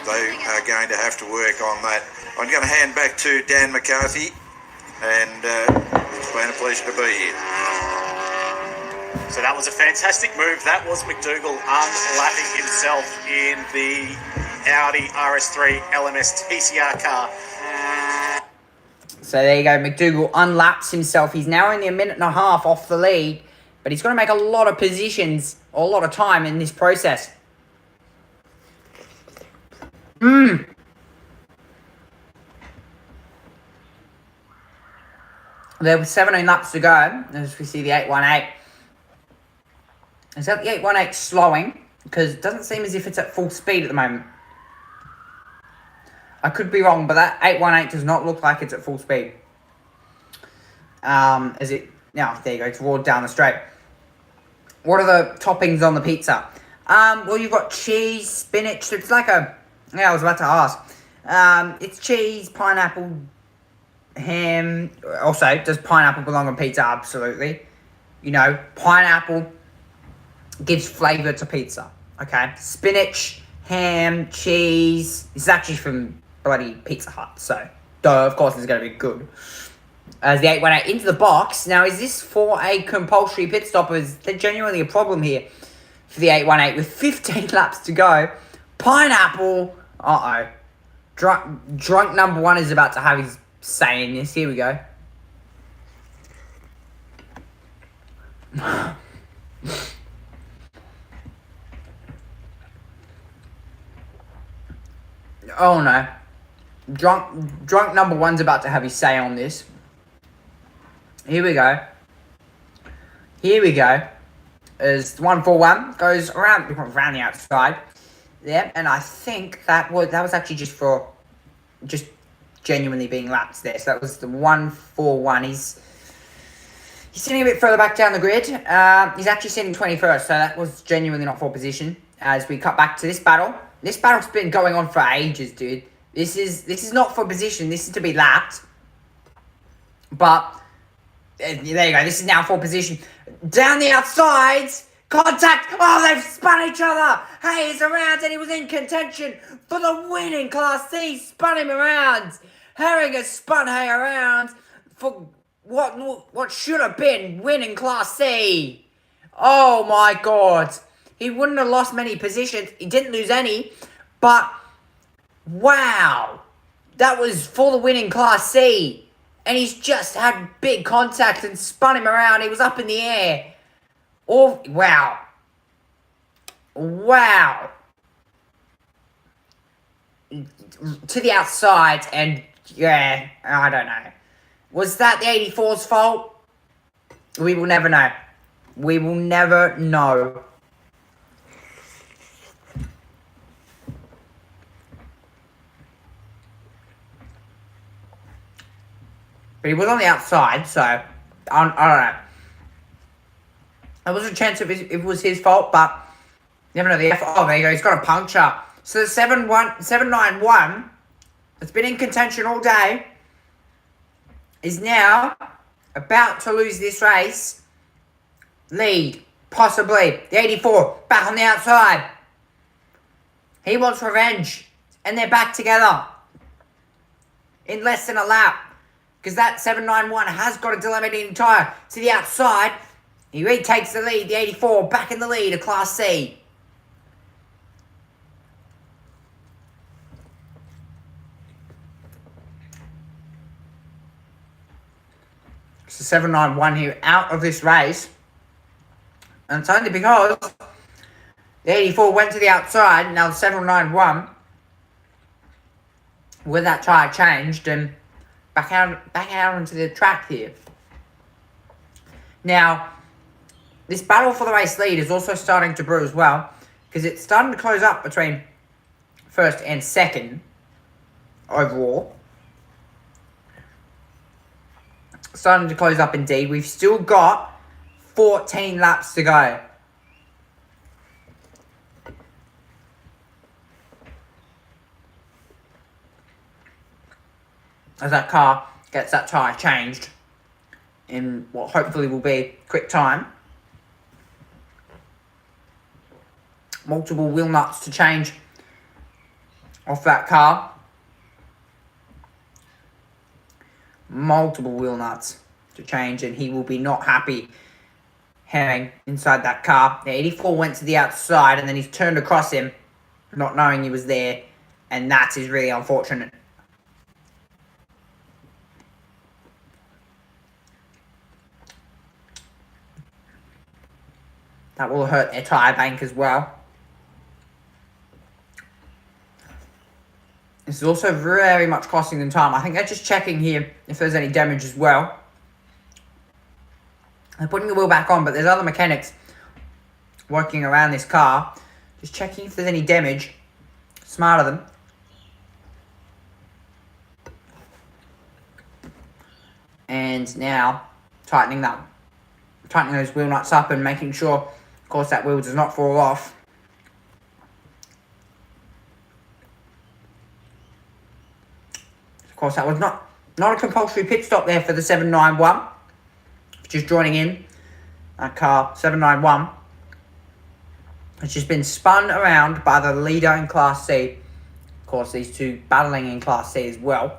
they are going to have to work on that. I'm going to hand back to Dan McCarthy, and it's been a pleasure to be here. So that was a fantastic move. That was McDougall unlapping himself in the Audi RS3 LMS TCR car. So there you go. McDougall unlaps himself. He's now only a minute and a half off the lead. But he's going to make a lot of positions, or a lot of time in this process. There were 17 laps to go, as we see the 818. Is that the 818 slowing? Because it doesn't seem as if it's at full speed at the moment. I could be wrong, but that 818 does not look like it's at full speed. As it... Now, there you go, it's roared down the straight. What are the toppings on the pizza? Well, you've got cheese, spinach. It's like a... Yeah, I was about to ask. It's cheese, pineapple, ham. Also, does pineapple belong on pizza? Absolutely. You know, pineapple gives flavour to pizza. Okay? Spinach, ham, cheese. This is actually from bloody Pizza Hut, so... Duh, of course it's going to be good. As the 818 into the box. Now, is this for a compulsory pit stop, or is there genuinely a problem here for the 818 with 15 laps to go? Pineapple. Uh-oh. Drunk number one is about to have his say in this. Here we go. Oh no. Drunk number one's about to have his say on this. Here we go. Here we go. As 141 goes around the outside. Yeah, and I think that was actually just genuinely being lapped there. So that was the 141. He's sitting a bit further back down the grid. He's actually sitting 21st, so that was genuinely not for position. As we cut back to this battle. This battle's been going on for ages, dude. This is not for position. This is to be lapped. But there you go. This is now for position. Down the outsides. Contact. Oh, they've spun each other. Hayes around, and he was in contention for the win in Class C. Spun him around. Herring has spun Hay around for what should have been win in Class C. Oh my God. He wouldn't have lost many positions. He didn't lose any. But, wow. That was for the win in Class C. And he's just had big contact and spun him around. He was up in the air. Oh, wow. Wow. To the outside, and yeah, I don't know. Was that the 84's fault? We will never know. We will never know. But he was on the outside, so I don't know. There was a chance if it was his fault, but you never know. Oh, there you go. He's got a puncture. So the 791 that's been in contention all day is now about to lose this race. Lead possibly. The 84 back on the outside. He wants revenge. And they're back together. In less than a lap. Because that 791 has got a delimiting tyre to the outside. He retakes the lead. The 84 back in the lead of Class C. It's the 791 here out of this race. And it's only because the 84 went to the outside. Now the 791, with that tyre changed, and back out into the track here. Now, this battle for the race lead is also starting to brew as well, because it's starting to close up between first and second overall. Starting to close up indeed. We've still got 14 laps to go. As that car gets that tyre changed in what hopefully will be quick time. Multiple wheel nuts to change off that car. Multiple wheel nuts to change, and he will be not happy hanging inside that car. The 84 went to the outside, and then he's turned across him, not knowing he was there, and that is really unfortunate. That will hurt their tyre bank as well. This is also very much costing them time. I think they're just checking here if there's any damage as well. They're putting the wheel back on, but there's other mechanics working around this car. Just checking if there's any damage. Smart of them. And now tightening those wheel nuts up and making sure, of course, that wheel does not fall off. Of course, that was not a compulsory pit stop there for the 791. Just joining in, that car, 791, has just been spun around by the leader in Class C. Of course, these two battling in Class C as well.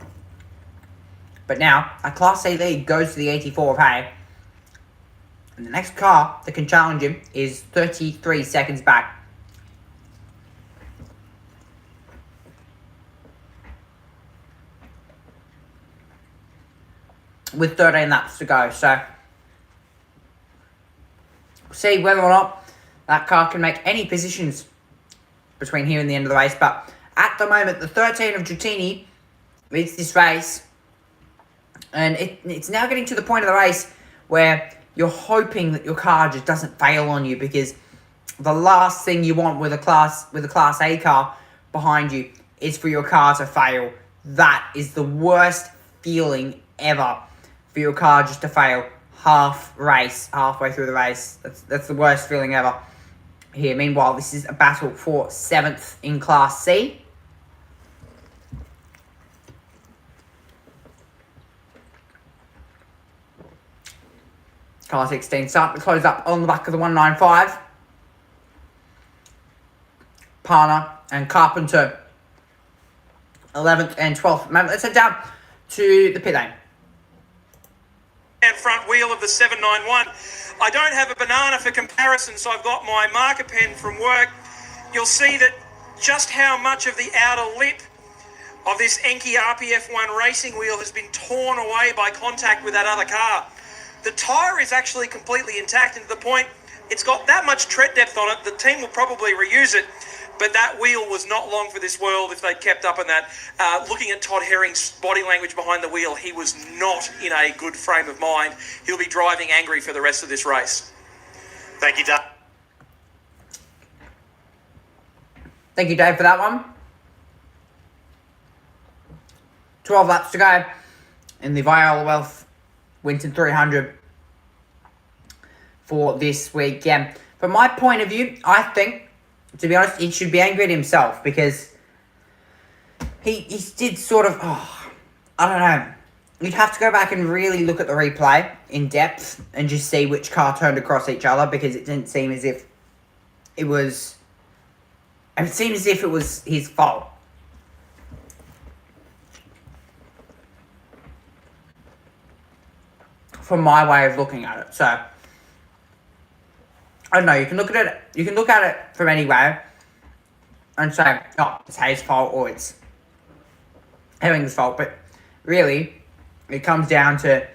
But now, a Class C lead goes to the 84 of Hay. And the next car that can challenge him is 33 seconds back. With 13 laps to go, so we'll see whether or not that car can make any positions between here and the end of the race. But at the moment, the 13 of Giuttini leads this race, and it's now getting to the point of the race where you're hoping that your car just doesn't fail on you, because the last thing you want with a Class A car behind you is for your car to fail. That is the worst feeling ever, for your car just to fail halfway through the race. That's the worst feeling ever. Here, meanwhile, this is a battle for 7th in Class C. Car 16 starting to close up on the back of the 195. Parner and Carpenter, 11th and 12th. Let's head down to the pit lane. And front wheel of the 791. I don't have a banana for comparison, so I've got my marker pen from work. You'll see that just how much of the outer lip of this Enki RPF1 racing wheel has been torn away by contact with that other car. The tyre is actually completely intact, and to the point it's got that much tread depth on it, the team will probably reuse it. But that wheel was not long for this world if they'd kept up on that. Looking at Todd Herring's body language behind the wheel, he was not in a good frame of mind. He'll be driving angry for the rest of this race. Thank you, Dave. Thank you, Dave, for that one. 12 laps to go in the Viola Welth Winton 300 for this weekend. From my point of view, I think, to be honest, he should be angry at himself, because he did sort of, I don't know. you'd have to go back and really look at the replay in depth and just see which car turned across each other, because it didn't seem as if it was... It seemed as if it was his fault. From my way of looking at it. So, I don't know, you can look at it from anywhere and say, oh, it's Hayes' fault or it's Herring's fault, but really, it comes down to,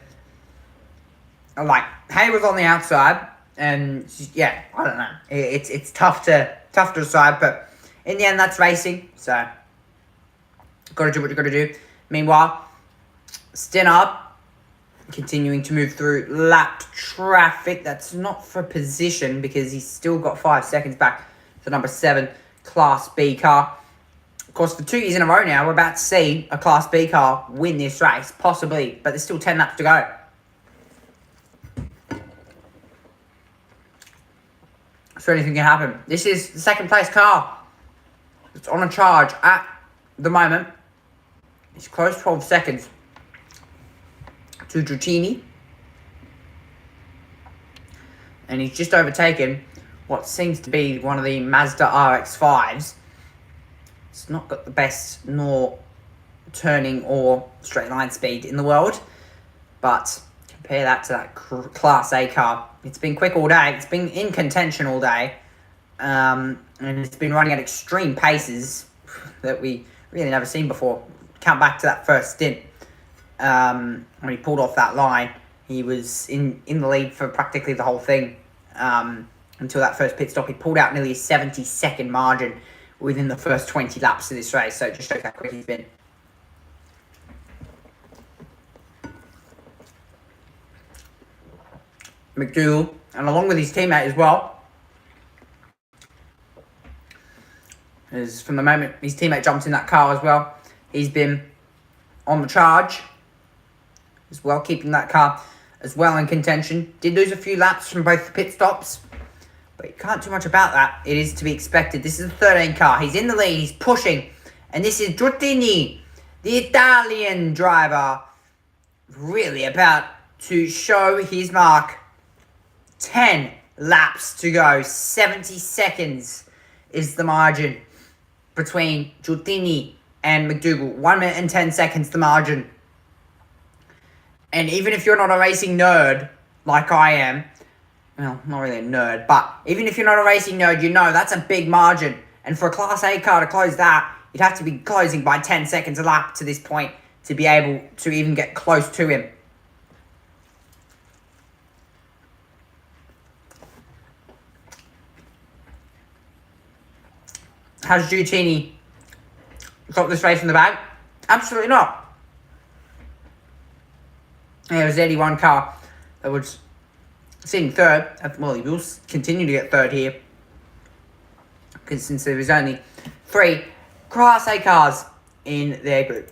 like, Hay was on the outside, and yeah, I don't know, it's tough to decide, but in the end, that's racing, so gotta do what you gotta do. Meanwhile, Stannard continuing to move through lapped traffic. That's not for position because he's still got 5 seconds back to number 7 Class B car. Of course, for 2 years in a row now, we're about to see a Class B car win this race, possibly, but there's still 10 laps to go. So anything can happen. This is the second place car. It's on a charge at the moment. It's close 12 seconds to Dratini. And he's just overtaken what seems to be one of the Mazda RX-5s. It's not got the best nor turning or straight line speed in the world, but compare that to that Class A car. It's been quick all day. It's been in contention all day, and it's been running at extreme paces that we really never seen before. Count back to that first stint when he pulled off that line. He was in the lead for practically the whole thing until that first pit stop. He pulled out nearly a 70-second margin within the first 20 laps of this race, so it just shows how quick he's been. McDougall, and along with his teammate as well, as from the moment his teammate jumped in that car as well, he's been on the charge as well, keeping that car as well in contention. Did lose a few laps from both the pit stops, but you can't do much about that. It is to be expected. This is the 13 car. He's in the lead. He's pushing. And this is Dratini, the Italian driver, really about to show his mark. 10 laps to go. 70 seconds is the margin between Dratini and McDougall. 1 minute and 10 seconds the margin. And even if you're not a racing nerd like I am, well, not really a nerd, but even if you're not a racing nerd, you know that's a big margin. And for a Class A car to close that, you'd have to be closing by 10 seconds a lap to this point to be able to even get close to him. Has Dratini got this race in the bag? Absolutely not. There was 81 car that was sitting third. Well, he will continue to get third here, because since there was only 3 Class A cars in their group.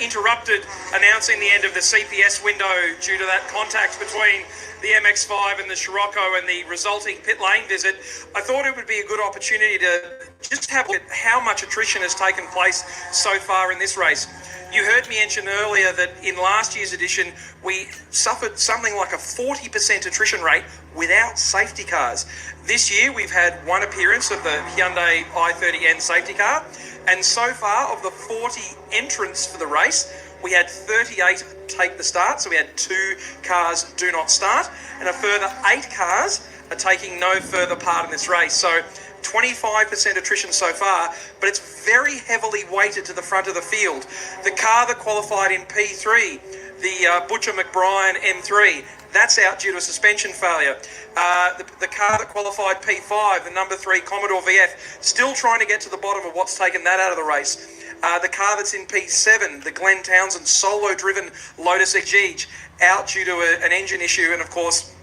Interrupted announcing the end of the CPS window due to that contact between the MX-5 and the Scirocco and the resulting pit lane visit. I thought it would be a good opportunity to just have a look at how much attrition has taken place so far in this race. You heard me mention earlier that in last year's edition, we suffered something like a 40% attrition rate without safety cars. This year, we've had 1 appearance of the Hyundai i30N safety car, and so far, of the 40 entrants for the race, we had 38 take the start, so we had 2 cars do not start, and a further 8 cars are taking no further part in this race. So 25% attrition so far, but it's very heavily weighted to the front of the field. The car that qualified in P3, the Butcher McBrien M3, that's out due to a suspension failure. The car that qualified P5, the number 3 Commodore VF, still trying to get to the bottom of what's taken that out of the race. The car that's in P7, the Glenn Townsend solo-driven Lotus Exige, out due to an engine issue, and of course,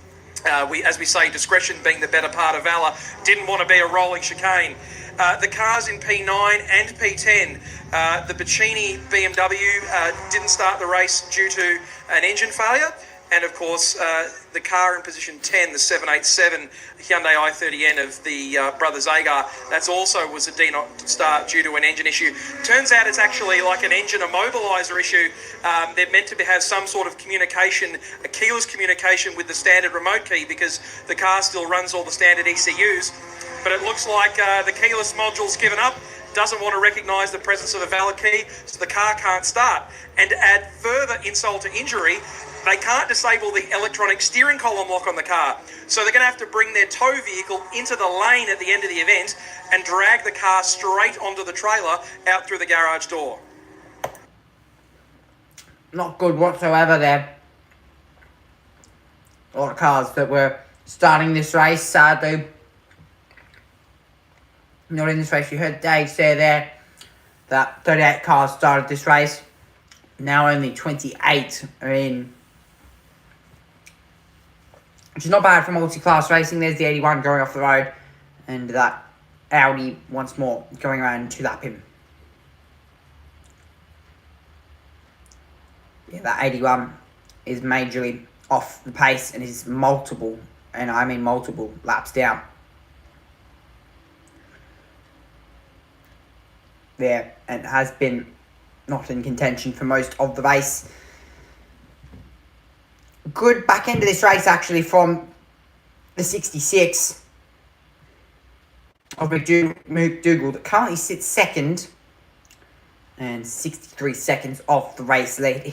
as we say, discretion being the better part of valour, didn't want to be a rolling chicane. The cars in P9 and P10, the Bacchini BMW didn't start the race due to an engine failure, And of course, the car in position 10, the 787 Hyundai i30N of the brothers Agar, that's also was a D-not start due to an engine issue. Turns out it's actually like an engine immobiliser issue. They're meant to have some sort of communication, a keyless communication with the standard remote key, because the car still runs all the standard ECUs. But it looks like the keyless module's given up, doesn't want to recognise the presence of a valid key, so the car can't start. And to add further insult to injury, they can't disable the electronic steering column lock on the car. So they're going to have to bring their tow vehicle into the lane at the end of the event and drag the car straight onto the trailer out through the garage door. Not good whatsoever there. A lot of cars that were starting this race, sadly, not in this race. You heard Dave say there that 38 cars started this race. Now only 28 are in. Which is not bad for multi-class racing. There's the 81 going off the road. And that Audi once more going around to lap him. Yeah, that 81 is majorly off the pace and is multiple, and I mean multiple, laps down. There, and has been not in contention for most of the race. Good back end of this race, actually, from the 66 of McDougall, that currently sits second and 63 seconds off the race lead.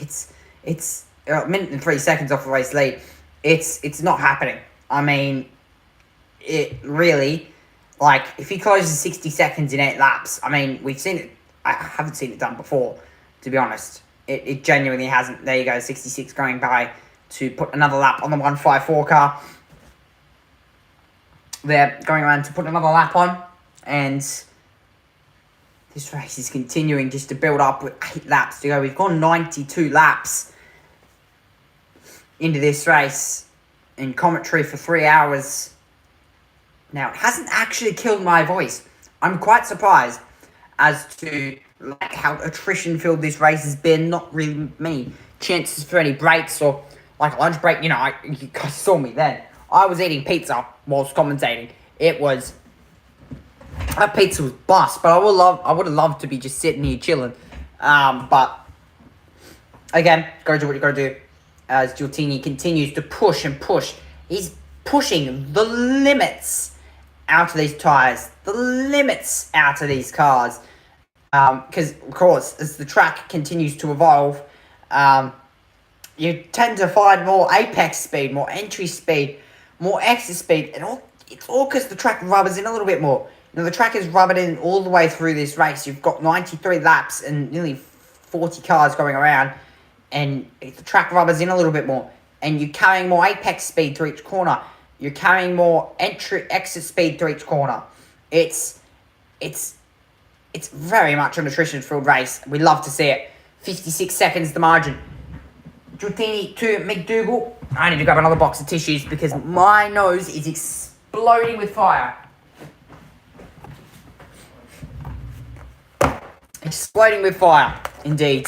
It's a minute and 3 seconds off the race lead. It's not happening. I mean, it really, like, if he closes 60 seconds in 8 laps, I mean, we've seen it. I haven't seen it done before, to be honest. It genuinely hasn't. There you go, 66 going by to put another lap on the 154 car. They're going around to put another lap on, and this race is continuing just to build up with 8 laps to go. We've gone 92 laps into this race in commentary for 3 hours. Now, it hasn't actually killed my voice. I'm quite surprised as to like how attrition-filled this race has been. Not really many chances for any breaks or like a lunch break. You know, you guys saw me then. I was eating pizza whilst commentating. That pizza was bust, but I would have loved to be just sitting here chilling. But again, gotta do what you gotta do. As Giltini continues to push and push, he's pushing the limits out of these tyres, the limits out of these cars. Because, of course, as the track continues to evolve, you tend to find more apex speed, more entry speed, more exit speed, and it's all because the track rubbers in a little bit more. You know, the track is rubbing in all the way through this race. You've got 93 laps and nearly 40 cars going around, and the track rubbers in a little bit more, and you're carrying more apex speed through each corner. You're carrying more exit speed through each corner. It's very much an attrition-filled race. We love to see it. 56 seconds the margin. Giultini to McDougall. I need to grab another box of tissues because my nose is exploding with fire. Exploding with fire, indeed.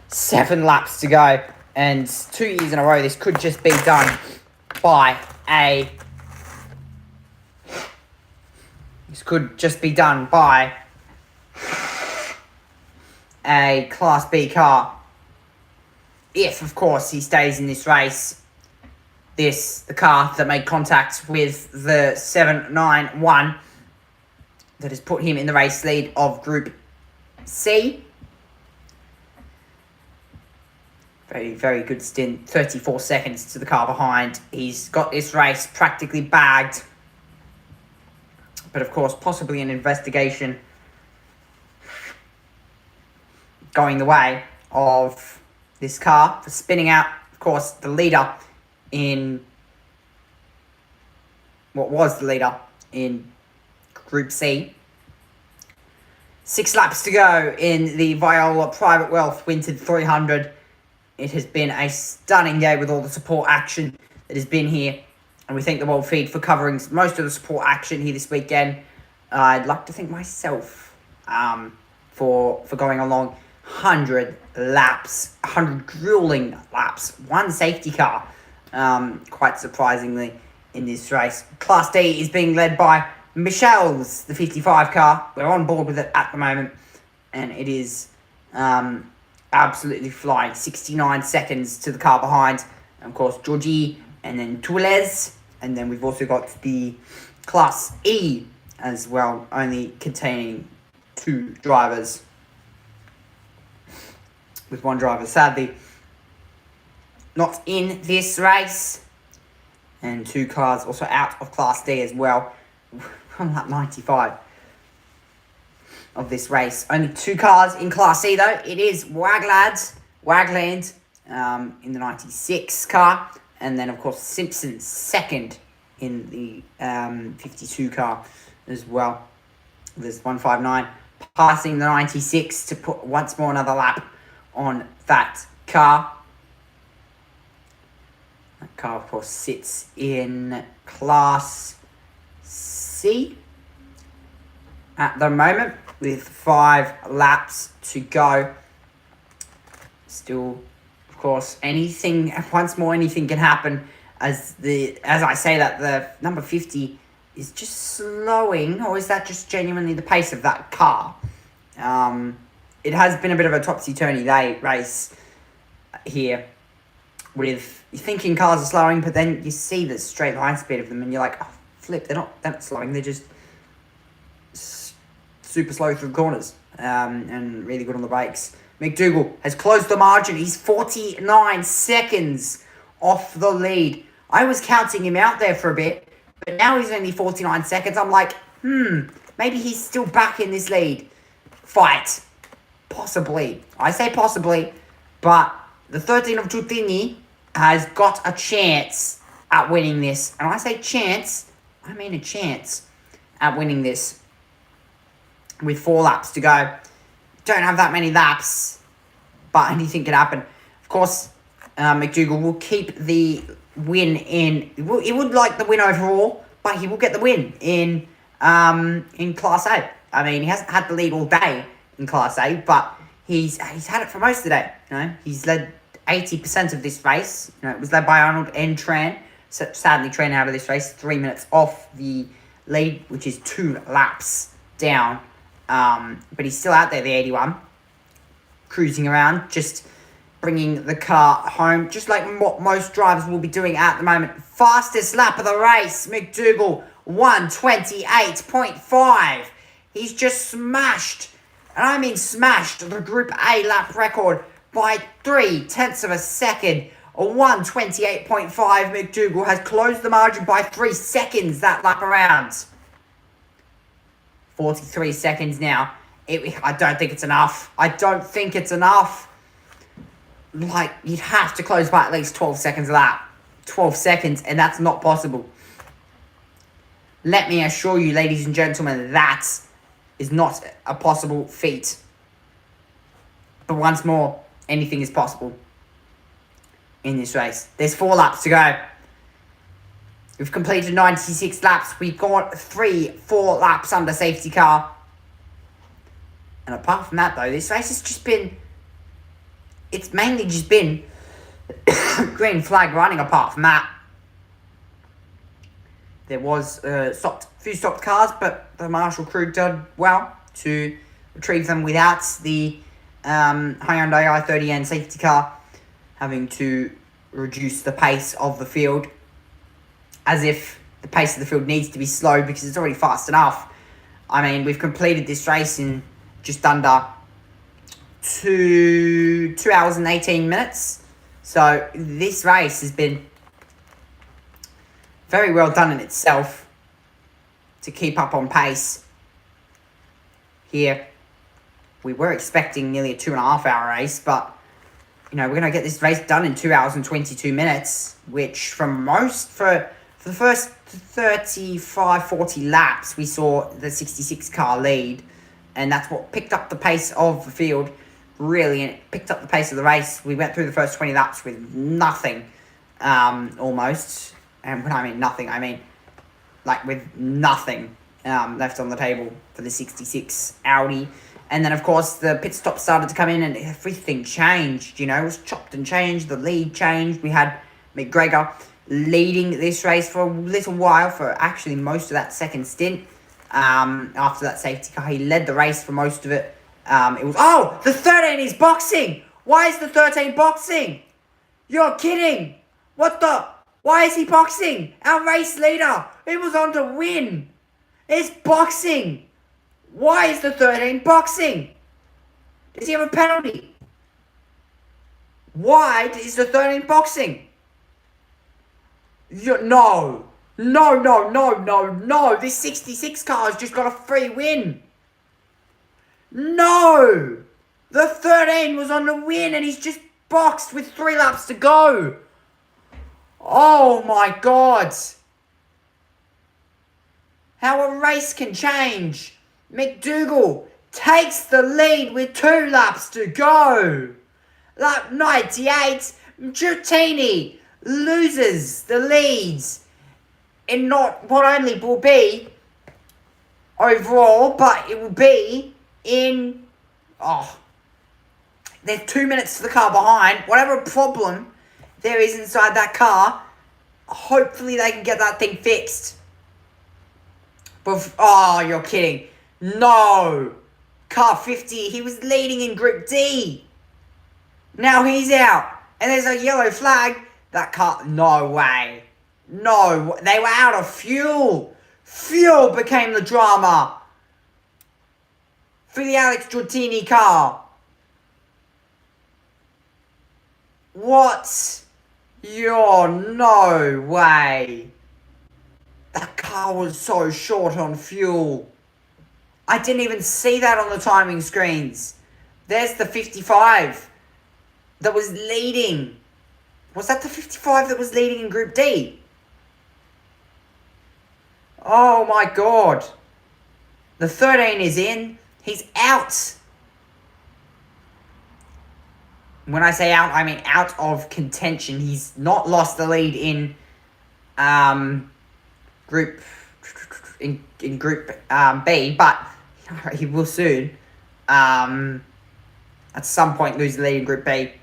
7 laps to go. And 2 years in a row, this could just be done by a... This could just be done by a Class B car. If, of course, he stays in this race. The car that made contact with the 791 that has put him in the race lead of Group C. Very, very good stint. 34 seconds to the car behind. He's got this race practically bagged. But, of course, possibly an investigation going the way of this car for spinning out, of course, the leader in what was the leader in Group C. 6 laps to go in the Viola Private Welth Winton 300. It has been a stunning day with all the support action that has been here. And we thank the World Feed for covering most of the support action here this weekend. I'd like to thank myself for going along. 100 laps, 100 grueling laps, one safety car, quite surprisingly, in this race. Class D is being led by Michelle's, the 55 car. We're on board with it at the moment, and it is absolutely flying. 69 seconds to the car behind. And of course, Georgie, and then Toules, and then we've also got the Class E as well, only containing 2 drivers, with 1 driver sadly not in this race, and 2 cars also out of Class D as well. On lap 95 of this race. Only 2 cars in Class C though. It is Wagland in the 96 car, and then of course Simpson second in the 52 car as well. There's 159 passing the 96 to put once more another lap on that car. That car of course sits in Class C at the moment with 5 laps to go. Still, of course, anything can happen as I say that the number 50 is just slowing, or is that just genuinely the pace of that car? It has been a bit of a topsy-turvy race here, with you're thinking cars are slowing, but then you see the straight line speed of them and you're like, oh flip, they're not slowing, they're just super slow through corners, and really good on the brakes. McDougall has closed the margin. He's 49 seconds off the lead. I was counting him out there for a bit, but now he's only 49 seconds. I'm like, maybe he's still back in this lead fight. Possibly. I say possibly, but the 13 of Giuttini has got a chance at winning this. And when I say chance, I mean a chance at winning this with 4 laps to go. Don't have that many laps, but anything can happen. Of course, McDougall will keep the win in. He would like the win overall, but he will get the win in Class A. I mean, he hasn't had the lead all day in Class A, but he's had it for most of the day. You know, he's led 80% of this race. You know, it was led by Arnold and Tran. So sadly, Tran out of this race, 3 minutes off the lead, which is 2 laps down. But he's still out there, the 81, cruising around, just bringing the car home, just like what most drivers will be doing at the moment. Fastest lap of the race, McDougall, 1:28.5. He's just smashed, and I mean smashed, the Group A lap record by 0.3 of a second. A 1:28.5. McDougall has closed the margin by 3 seconds that lap around. 43 seconds now. I don't think it's enough. Like, you'd have to close by at least 12 seconds a lap. 12 seconds, and that's not possible. Let me assure you, ladies and gentlemen, that is not a possible feat. But once more, anything is possible in this race. There's 4 laps to go. We've completed 96 laps. We've got 4 laps under safety car. And apart from that, though, this race has just been... It's mainly just been green flag running apart from that. There was a few stopped cars, but the Marshall crew did well to retrieve them without the Hyundai i30N safety car having to reduce the pace of the field, as if the pace of the field needs to be slow because it's already fast enough. I mean, we've completed this race in just under 2 hours and 18 minutes. So this race has been very well done in itself to keep up on pace here. We were expecting nearly a 2.5 hour race, but you know, we're going to get this race done in 2 hours and 22 minutes, which for the first 35, 40 laps, we saw the 66 car lead, and that's what picked up the pace of the field, really, and it picked up the pace of the race. We went through the first 20 laps with nothing, almost, and when I mean nothing, I mean, like, with nothing left on the table for the 66 Audi, And then, of course, the pit stop started to come in and everything changed, you know. It was chopped and changed. The lead changed. We had McGregor leading this race for a little while, for actually most of that second stint. After that safety car, he led the race for most of it. It was... Oh! The 13 is boxing! Why is the 13 boxing? You're kidding! What the... Why is he boxing? Our race leader! He was on to win! It's boxing! Why is the 13 boxing? Does he have a penalty? Why is the 13 boxing? No. No. This 66 car has just got a free win. No. The 13 was on the win and he's just boxed with 3 laps to go. Oh my God. How a race can change. McDougall takes the lead with 2 laps to go. Lap 98, Giuttini loses the leads. And not only will be overall, but it will be in... There's 2 minutes to the car behind. Whatever problem there is inside that car, hopefully they can get that thing fixed. But, you're kidding. No. Car 50, he was leading in Group D. Now he's out. And there's a yellow flag. That car, no way. No, they were out of fuel. Fuel became the drama for the Alex Giuttini car. What? No way. That car was so short on fuel. I didn't even see that on the timing screens. There's the 55 that was leading. Was that the 55 that was leading in Group D? Oh my God. The 13 is in. He's out. When I say out, I mean out of contention. He's not lost the lead in Group B, but he will soon at some point lose the lead in Group B.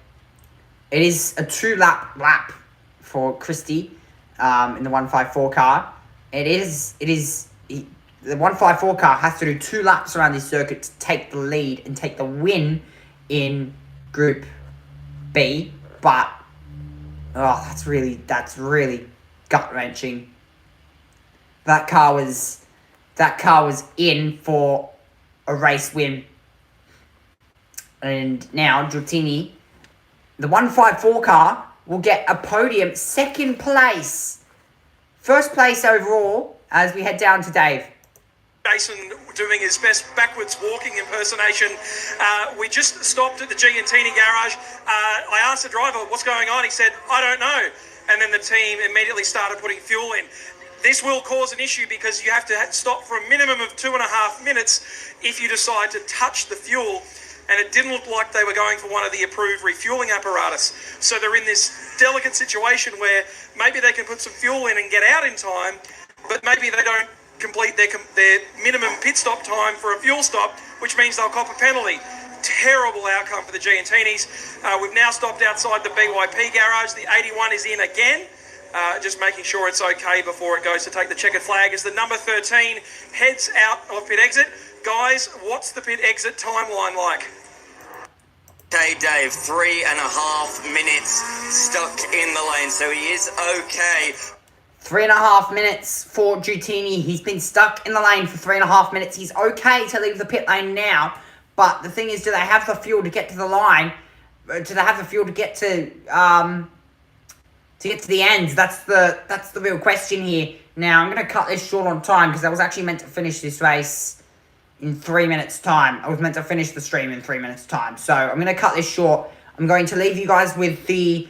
It is a 2-lap for Christie in the 154 car. The 154 car has to do 2 laps around this circuit to take the lead and take the win in Group B. But that's really gut-wrenching. That car was in for a race win. And now Giuttini, the 154 car, will get a podium, 2nd place. 1st place overall as we head down to Dave. Jason doing his best backwards walking impersonation. We just stopped at the Giantini garage. I asked the driver what's going on. He said, I don't know. And then the team immediately started putting fuel in. This will cause an issue because you have to stop for a minimum of 2.5 minutes if you decide to touch the fuel. And it didn't look like they were going for one of the approved refueling apparatus. So they're in this delicate situation where maybe they can put some fuel in and get out in time, but maybe they don't complete their minimum pit stop time for a fuel stop, which means they'll cop a penalty. Terrible outcome for the Giantinis. We've now stopped outside the BYP garage. The 81 is in again, just making sure it's okay before it goes to take the checkered flag as the number 13 heads out of pit exit. Guys, what's the pit exit timeline like? Okay, Dave, 3.5 minutes stuck in the lane, so he is okay. 3.5 minutes for Giuttini. He's been stuck in the lane for 3.5 minutes. He's okay to leave the pit lane now, but the thing is, do they have the fuel to get to the line? Do they have the fuel to get to the ends? That's the real question here. Now, I'm going to cut this short on time because I was actually meant to finish this race in 3 minutes' time. I was meant to finish the stream in 3 minutes' time. So, I'm going to cut this short. I'm going to leave you guys with the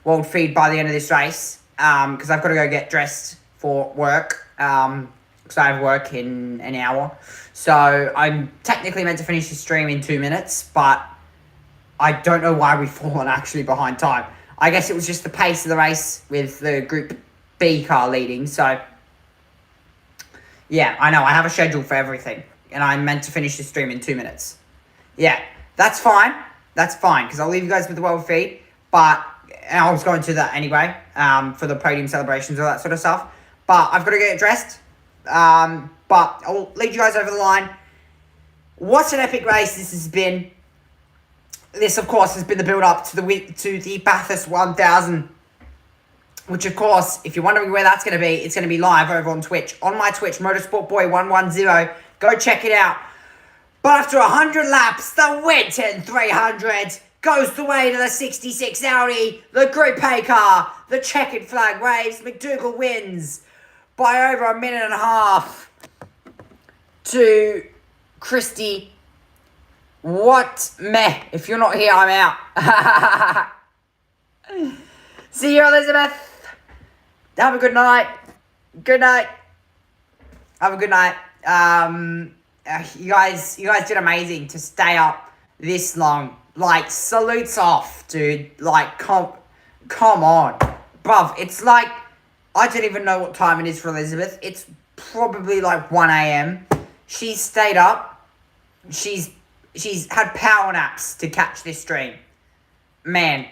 world feed by the end of this race because I've got to go get dressed for work because I have work in an hour. So, I'm technically meant to finish the stream in 2 minutes, but I don't know why we've fallen actually behind time. I guess it was just the pace of the race with the Group B car leading, so... Yeah, I know, I have a schedule for everything. and I meant to finish the stream in 2 minutes. Yeah, that's fine. That's fine, because I'll leave you guys with the Welth feed. And I was going to that anyway, for the podium celebrations, all that sort of stuff. But I've got to get dressed. But I'll lead you guys over the line. What an epic race this has been. This, of course, has been the build-up to the Bathurst 1000. Which, of course, if you're wondering where that's going to be, it's going to be live over on Twitch. On my Twitch, MotorsportBoy110. Go check it out. But after 100 laps, the Winton 300 goes the way to the 66 Audi, the Group A car, the checkered flag waves. McDougall wins by over a minute and a half to Christie. What meh? If you're not here, I'm out. See you, Elizabeth. Have a good night. Good night. Have a good night. You guys did amazing to stay up this long. Like, salutes off, dude. Like, come on. Bruv, it's like, I don't even know what time it is for Elizabeth. It's probably like 1 a.m. She's stayed up. She's had power naps to catch this stream. Man.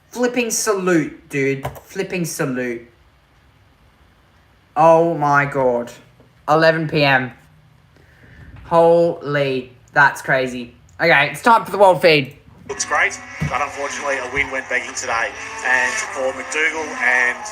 Flipping salute, dude. Flipping salute. Oh my god. 11 p.m. Holy, that's crazy. Okay, it's time for the Welth feed. Looks great, but unfortunately a win went begging today. And for McDougall and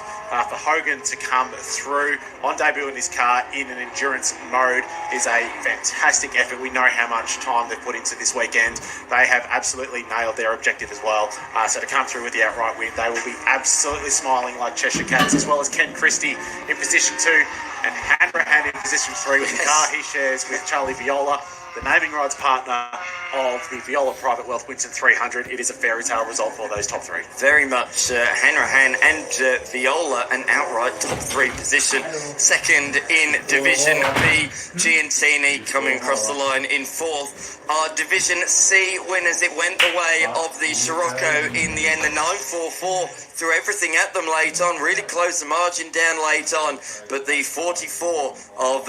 for Hogan to come through on debut in his car in an endurance mode is a fantastic effort. We know how much time they've put into this weekend. They have absolutely nailed their objective as well. So to come through with the outright win, they will be absolutely smiling like Cheshire Cats, as well as Ken Christie in position 2 and Hanrahan in position 3 with the car he shares with Charlie Viola, the naming rights partner of the Viola Private Welth Winton 300. It is a fairy tale result for those top 3. Very much. Hanrahan and Viola, an outright top 3 position. Second in Division B, Giantini coming across the line in 4th. Our Division C winners, it went the way of the Scirocco in the end. The 944 threw everything at them late on, really closed the margin down late on. But the 44 of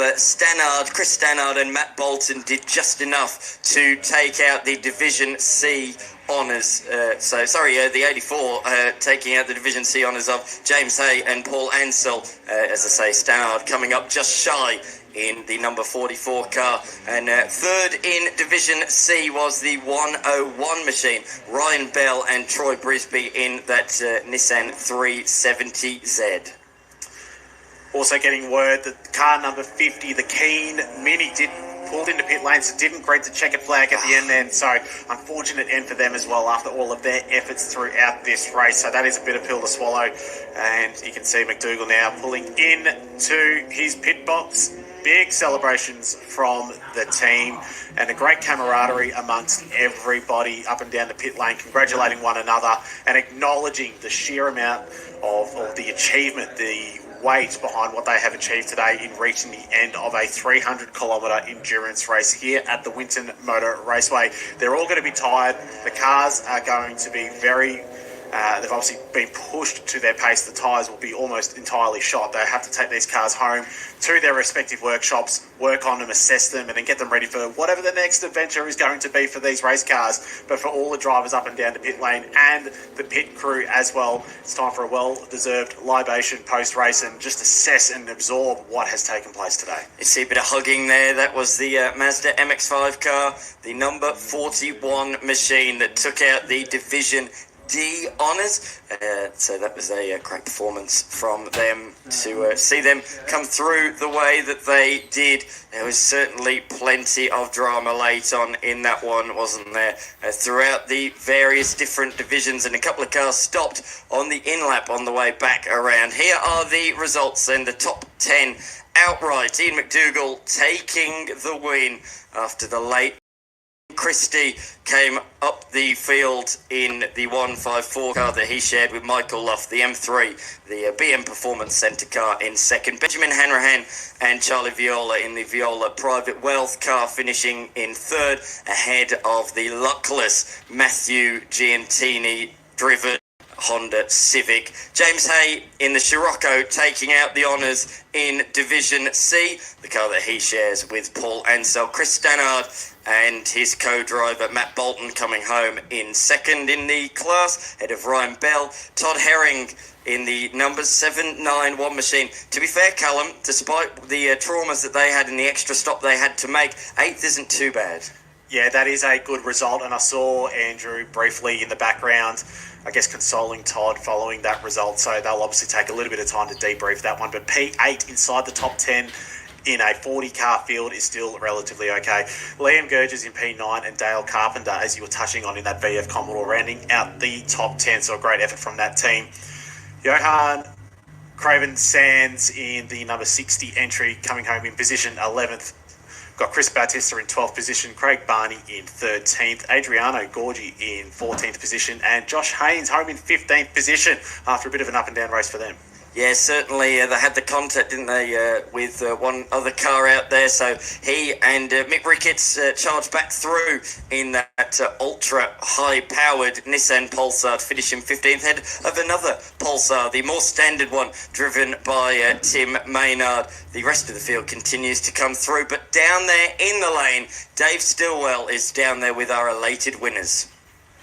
Chris Stannard and Matt Bolton did just enough to take out the Division C honours. The 84 taking out the Division C honours of James Hay and Paul Ansell. As I say, Stannard coming up just shy in the number 44 car. And third in Division C was the 101 machine. Ryan Bell and Troy Brisby in that Nissan 370Z. Also getting word that car number 50, the Keen Mini, pulled into pit lane, so didn't greet the checkered flag at the end then. So unfortunate end for them as well after all of their efforts throughout this race. So that is a bitter pill to swallow. And you can see McDougall now pulling in to his pit box. Big celebrations from the team and a great camaraderie amongst everybody up and down the pit lane, congratulating one another and acknowledging the sheer amount of the achievement, the weight behind what they have achieved today in reaching the end of a 300-kilometre endurance race here at the Winton Motor Raceway. They're all going to be tired. The cars are going to be they've obviously been pushed to their pace. The tyres will be almost entirely shot. They have to take these cars home to their respective workshops, work on them, assess them, and then get them ready for whatever the next adventure is going to be for these race cars. But for all the drivers up and down the pit lane and the pit crew as well, it's time for a well-deserved libation post-race and just assess and absorb what has taken place today. You see a bit of hugging there. That was the Mazda MX-5 car, the number 41 machine that took out the Division D honours. So that was a great performance from them to see them come through the way that they did. There was certainly plenty of drama late on in that one, wasn't there? Throughout the various different divisions, and a couple of cars stopped on the in-lap on the way back around. Here are the results and the top 10 outright. Ian McDougall taking the win after the late Christie came up the field in the 154 car that he shared with Michael Luff, the M3, the BM Performance Centre car in second. Benjamin Hanrahan and Charlie Viola in the Viola Private Welth car finishing in third, ahead of the luckless Matthew Giantini driven Honda Civic. James Hay in the Scirocco taking out the honours in Division C, the car that he shares with Paul Ansell. Chris Stannard and his co-driver Matt Bolton coming home in second in the class, ahead of Ryan Bell. Todd Herring in the number 791 machine. To be fair, Callum, despite the traumas that they had in the extra stop they had to make, 8th isn't too bad. Yeah, that is a good result, and I saw Andrew briefly in the background, I guess, consoling Todd following that result, so they'll obviously take a little bit of time to debrief that one, but P8 inside the top 10 in a 40-car field is still relatively okay. Liam Gurges in P9 and Dale Carpenter, as you were touching on in that VF Commodore, rounding out the top 10, so a great effort from that team. Johan Craven Sands in the number 60 entry, coming home in position 11th. Got Chris Bautista in 12th position, Craig Barney in 13th, Adriano Gorgi in 14th position, and Josh Haynes home in 15th position after a bit of an up and down race for them. Yeah, certainly they had the contact, didn't they, with one other car out there. So he and Mick Ricketts charged back through in that ultra-high-powered Nissan Pulsar to finish in 15th, head of another Pulsar, the more standard one, driven by Tim Maynard. The rest of the field continues to come through, but down there in the lane, Dave Stillwell is down there with our elated winners.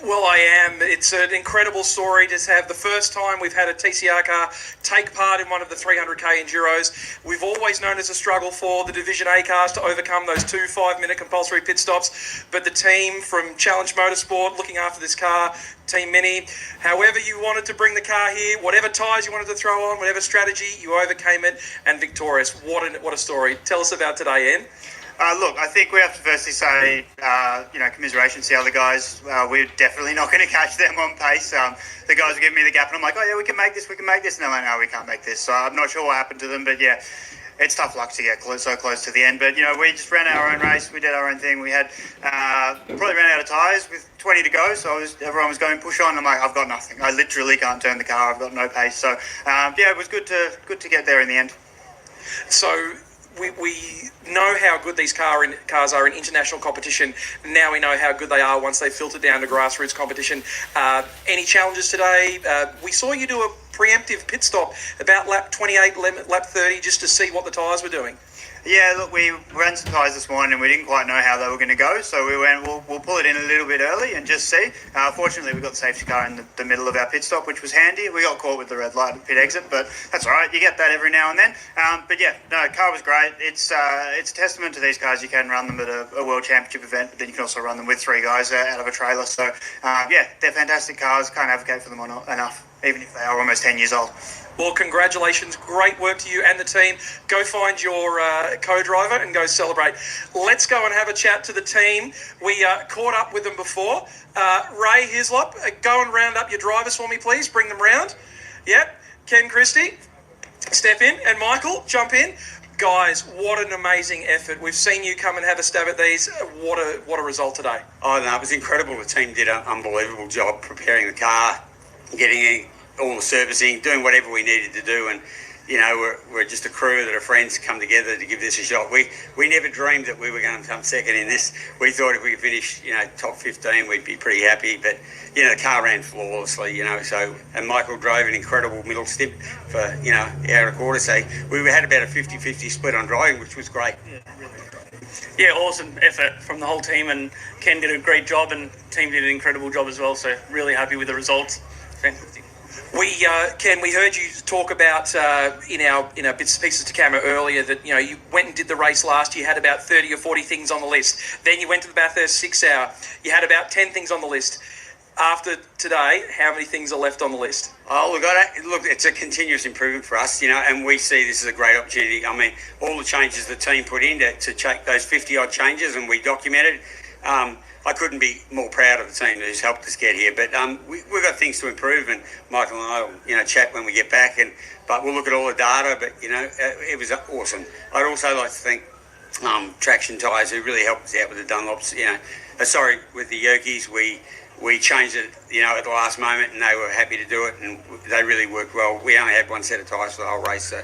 Well, I am. It's an incredible story to have the first time we've had a TCR car take part in one of the 300k Enduros. We've always known it's a struggle for the Division A cars to overcome those 2 5-minute compulsory pit stops, but the team from Challenge Motorsport looking after this car, Team Mini, however you wanted to bring the car here, whatever tyres you wanted to throw on, whatever strategy, you overcame it and victorious. What a story. Tell us about today, Ian. Look, I think we have to firstly say, commiserations to the other guys. We're definitely not going to catch them on pace. The guys were giving me the gap, and I'm like, oh yeah, we can make this. And they're like, no, we can't make this. So I'm not sure what happened to them, but yeah, it's tough luck to get so close to the end. But, we just ran our own race. We did our own thing. We had probably ran out of tyres with 20 to go, so everyone was going push on. I'm like, I've got nothing. I literally can't turn the car. I've got no pace. So, it was good to get there in the end. So we know how good these cars are in international competition. Now we know how good they are once they filter down to grassroots competition. Any challenges today? We saw you do a preemptive pit stop about lap 28, lap 30, just to see what the tyres were doing. Yeah, look, we ran some tyres this morning and we didn't quite know how they were going to go, so we went, we'll pull it in a little bit early and just see. Fortunately, we got the safety car in the middle of our pit stop, which was handy. We got caught with the red light at pit exit, but that's all right. You get that every now and then. Car was great. It's a testament to these cars. You can run them at a World Championship event, but then you can also run them with 3 guys out of a trailer. So, they're fantastic cars. Can't advocate for them enough, even if they are almost 10 years old. Well, congratulations. Great work to you and the team. Go find your co-driver and go celebrate. Let's go and have a chat to the team. We caught up with them before. Ray Hislop, go and round up your drivers for me, please. Bring them round. Yep. Ken Christie, step in. And Michael, jump in. Guys, what an amazing effort. We've seen you come and have a stab at these. What a result today. Oh, no, it was incredible. The team did an unbelievable job preparing the car, getting all the servicing, doing whatever we needed to do, and we're just a crew that are friends come together to give this a shot. We never dreamed that we were going to come second in this. We thought if we finished top 15 we'd be pretty happy, but the car ran flawlessly, and Michael drove an incredible middle stint for out of quarter, so we had about a 50-50 split on driving, which was great. Yeah, awesome effort from the whole team, and Ken did a great job and team did an incredible job as well, so really happy with the results. Fantastic. Ken, we heard you talk about in our bits and pieces to camera earlier that you went and did the race last year, had about 30 or 40 things on the list. Then you went to the Bathurst 6 hour, you had about 10 things on the list. After today, how many things are left on the list? Oh, look, it's a continuous improvement for us, and we see this as a great opportunity. I mean, all the changes the team put in to check those 50-odd changes, and we documented. I couldn't be more proud of the team who's helped us get here, but we've got things to improve, and Michael and I will, chat when we get back, but we'll look at all the data, but, it was awesome. I'd also like to thank Traction Tyres, who really helped us out with the Dunlops, with the Yokies. We changed it, at the last moment, and they were happy to do it, and they really worked well. We only had one set of tyres for the whole race, so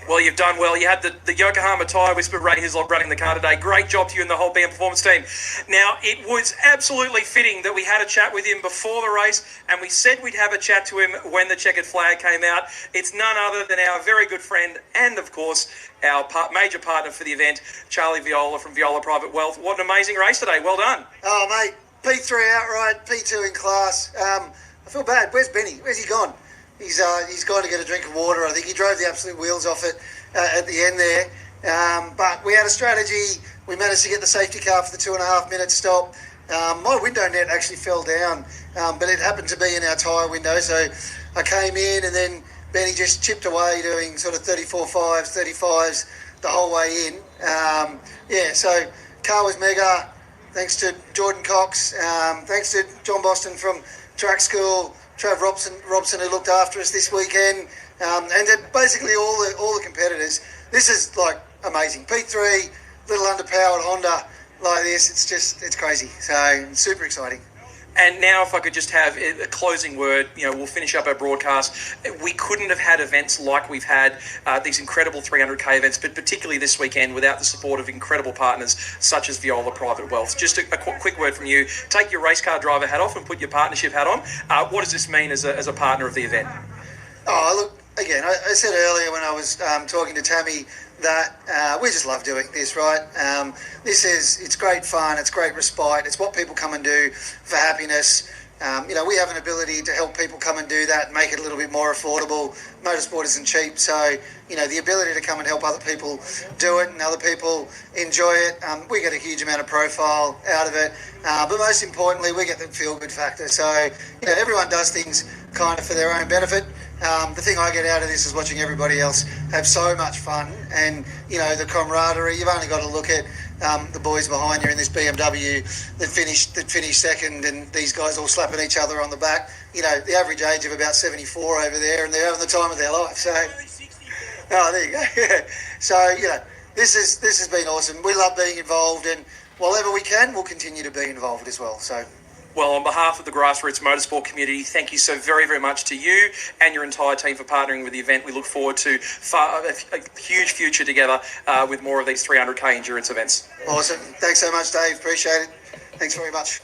Well, you've done well. You had the Yokohama Tyre Whisperer Ray Hislop running the car today. Great job to you and the whole BM Performance team. Now, it was absolutely fitting that we had a chat with him before the race, and we said we'd have a chat to him when the checkered flag came out. It's none other than our very good friend and, of course, our major partner for the event, Charlie Viola from Viola Private Wealth. What an amazing race today. Well done. Oh, mate, P3 outright, P2 in class. I feel bad. Where's Benny? Where's he gone? He's gone to get a drink of water. I think he drove the absolute wheels off it at the end there. But we had a strategy. We managed to get the safety car for the 2.5 minute stop. My window net actually fell down, but it happened to be in our tyre window. So I came in, and then Benny just chipped away doing sort of 34.5s, 35s the whole way in. So car was mega. Thanks to Jordan Cox. Thanks to John Boston from Track School. Trav Robson, who looked after us this weekend, and basically all the competitors. This is like amazing. P3, little underpowered Honda like this. It's crazy. So super exciting. And now, if I could just have a closing word, we'll finish up our broadcast. We couldn't have had events like we've had, these incredible 300k events, but particularly this weekend, without the support of incredible partners such as Viola Private Wealth. Just a quick word from you. Take your race car driver hat off and put your partnership hat on. What does this mean as a partner of the event? Oh, look, again, I said earlier when I was talking to Tammy that we just love doing this, right? It's great fun, it's great respite, it's what people come and do for happiness. We have an ability to help people come and do that and make it a little bit more affordable. Motorsport isn't cheap, so the ability to come and help other people do it and other people enjoy it, we get a huge amount of profile out of it, but most importantly we get the feel-good factor. So everyone does things kind of for their own benefit. The thing I get out of this is watching everybody else have so much fun, and the camaraderie. You've only got to look at the boys behind you in this BMW that finished second, and these guys all slapping each other on the back. The average age of about 74 over there, and they're having the time of their life. So, there you go. So this has been awesome. We love being involved, and wherever we can, we'll continue to be involved as well. So. Well, on behalf of the grassroots motorsport community, thank you so very, very much to you and your entire team for partnering with the event. We look forward to a huge future together with more of these 300k endurance events. Awesome. Thanks so much, Dave. Appreciate it. Thanks very much.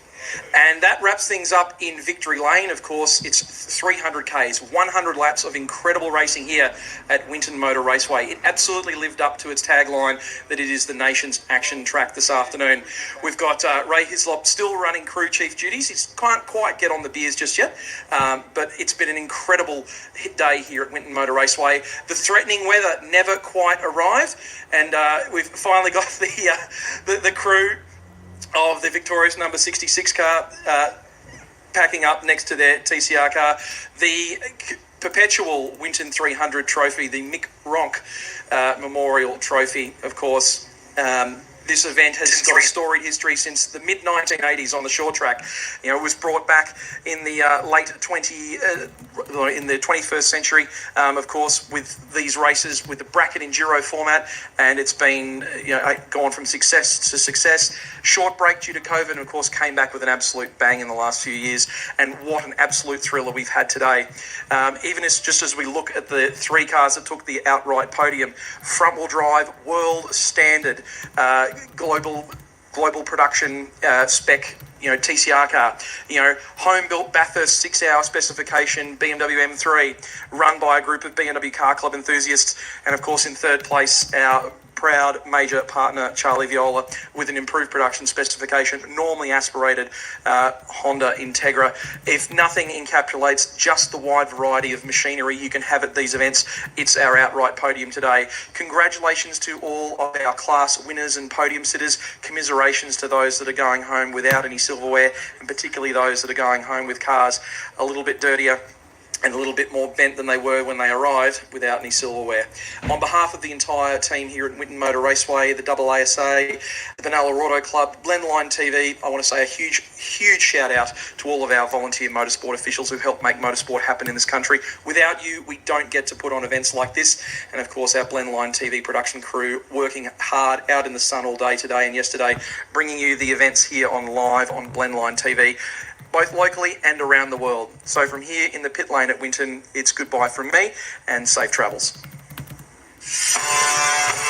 And that wraps things up in Victory Lane. Of course, it's 300Ks, 100 laps of incredible racing here at Winton Motor Raceway. It absolutely lived up to its tagline that it is the nation's action track this afternoon. We've got Ray Hislop still running crew chief duties. He can't quite get on the beers just yet, but it's been an incredible day here at Winton Motor Raceway. The threatening weather never quite arrived, and we've finally got the crew of the victorious number 66 car packing up next to their TCR car. The perpetual Winton 300 trophy, the Mick Ronk Memorial Trophy, of course. This event has got a storied history since the mid-1980s on the short track. It was brought back in the in the 21st century, of course, with these races with the bracket enduro format, and it's been gone from success to success. Short break due to COVID, and of course came back with an absolute bang in the last few years. And what an absolute thriller we've had today. Even as we look at the three cars that took the outright podium, front-wheel drive, world standard, global production spec, TCR car, home-built Bathurst 6-hour specification BMW M3, run by a group of BMW Car Club enthusiasts, and of course in third place our proud major partner Charlie Viola with an improved production specification, normally aspirated Honda Integra. If nothing encapsulates just the wide variety of machinery you can have at these events, it's our outright podium today. Congratulations to all of our class winners and podium sitters. Commiserations to those that are going home without any silverware, and particularly those that are going home with cars a little bit dirtier and a little bit more bent than they were when they arrived without any silverware. On behalf of the entire team here at Winton Motor Raceway, the AASA, the Benalla Auto Club, Blendline TV, I want to say a huge shout out to all of our volunteer motorsport officials who help make motorsport happen in this country. Without you, we don't get to put on events like this. And of course, our Blendline TV production crew working hard out in the sun all day today and yesterday, bringing you the events here on live on Blendline TV, both locally and around the world. So from here in the pit lane at Winton, it's goodbye from me and safe travels. Bye.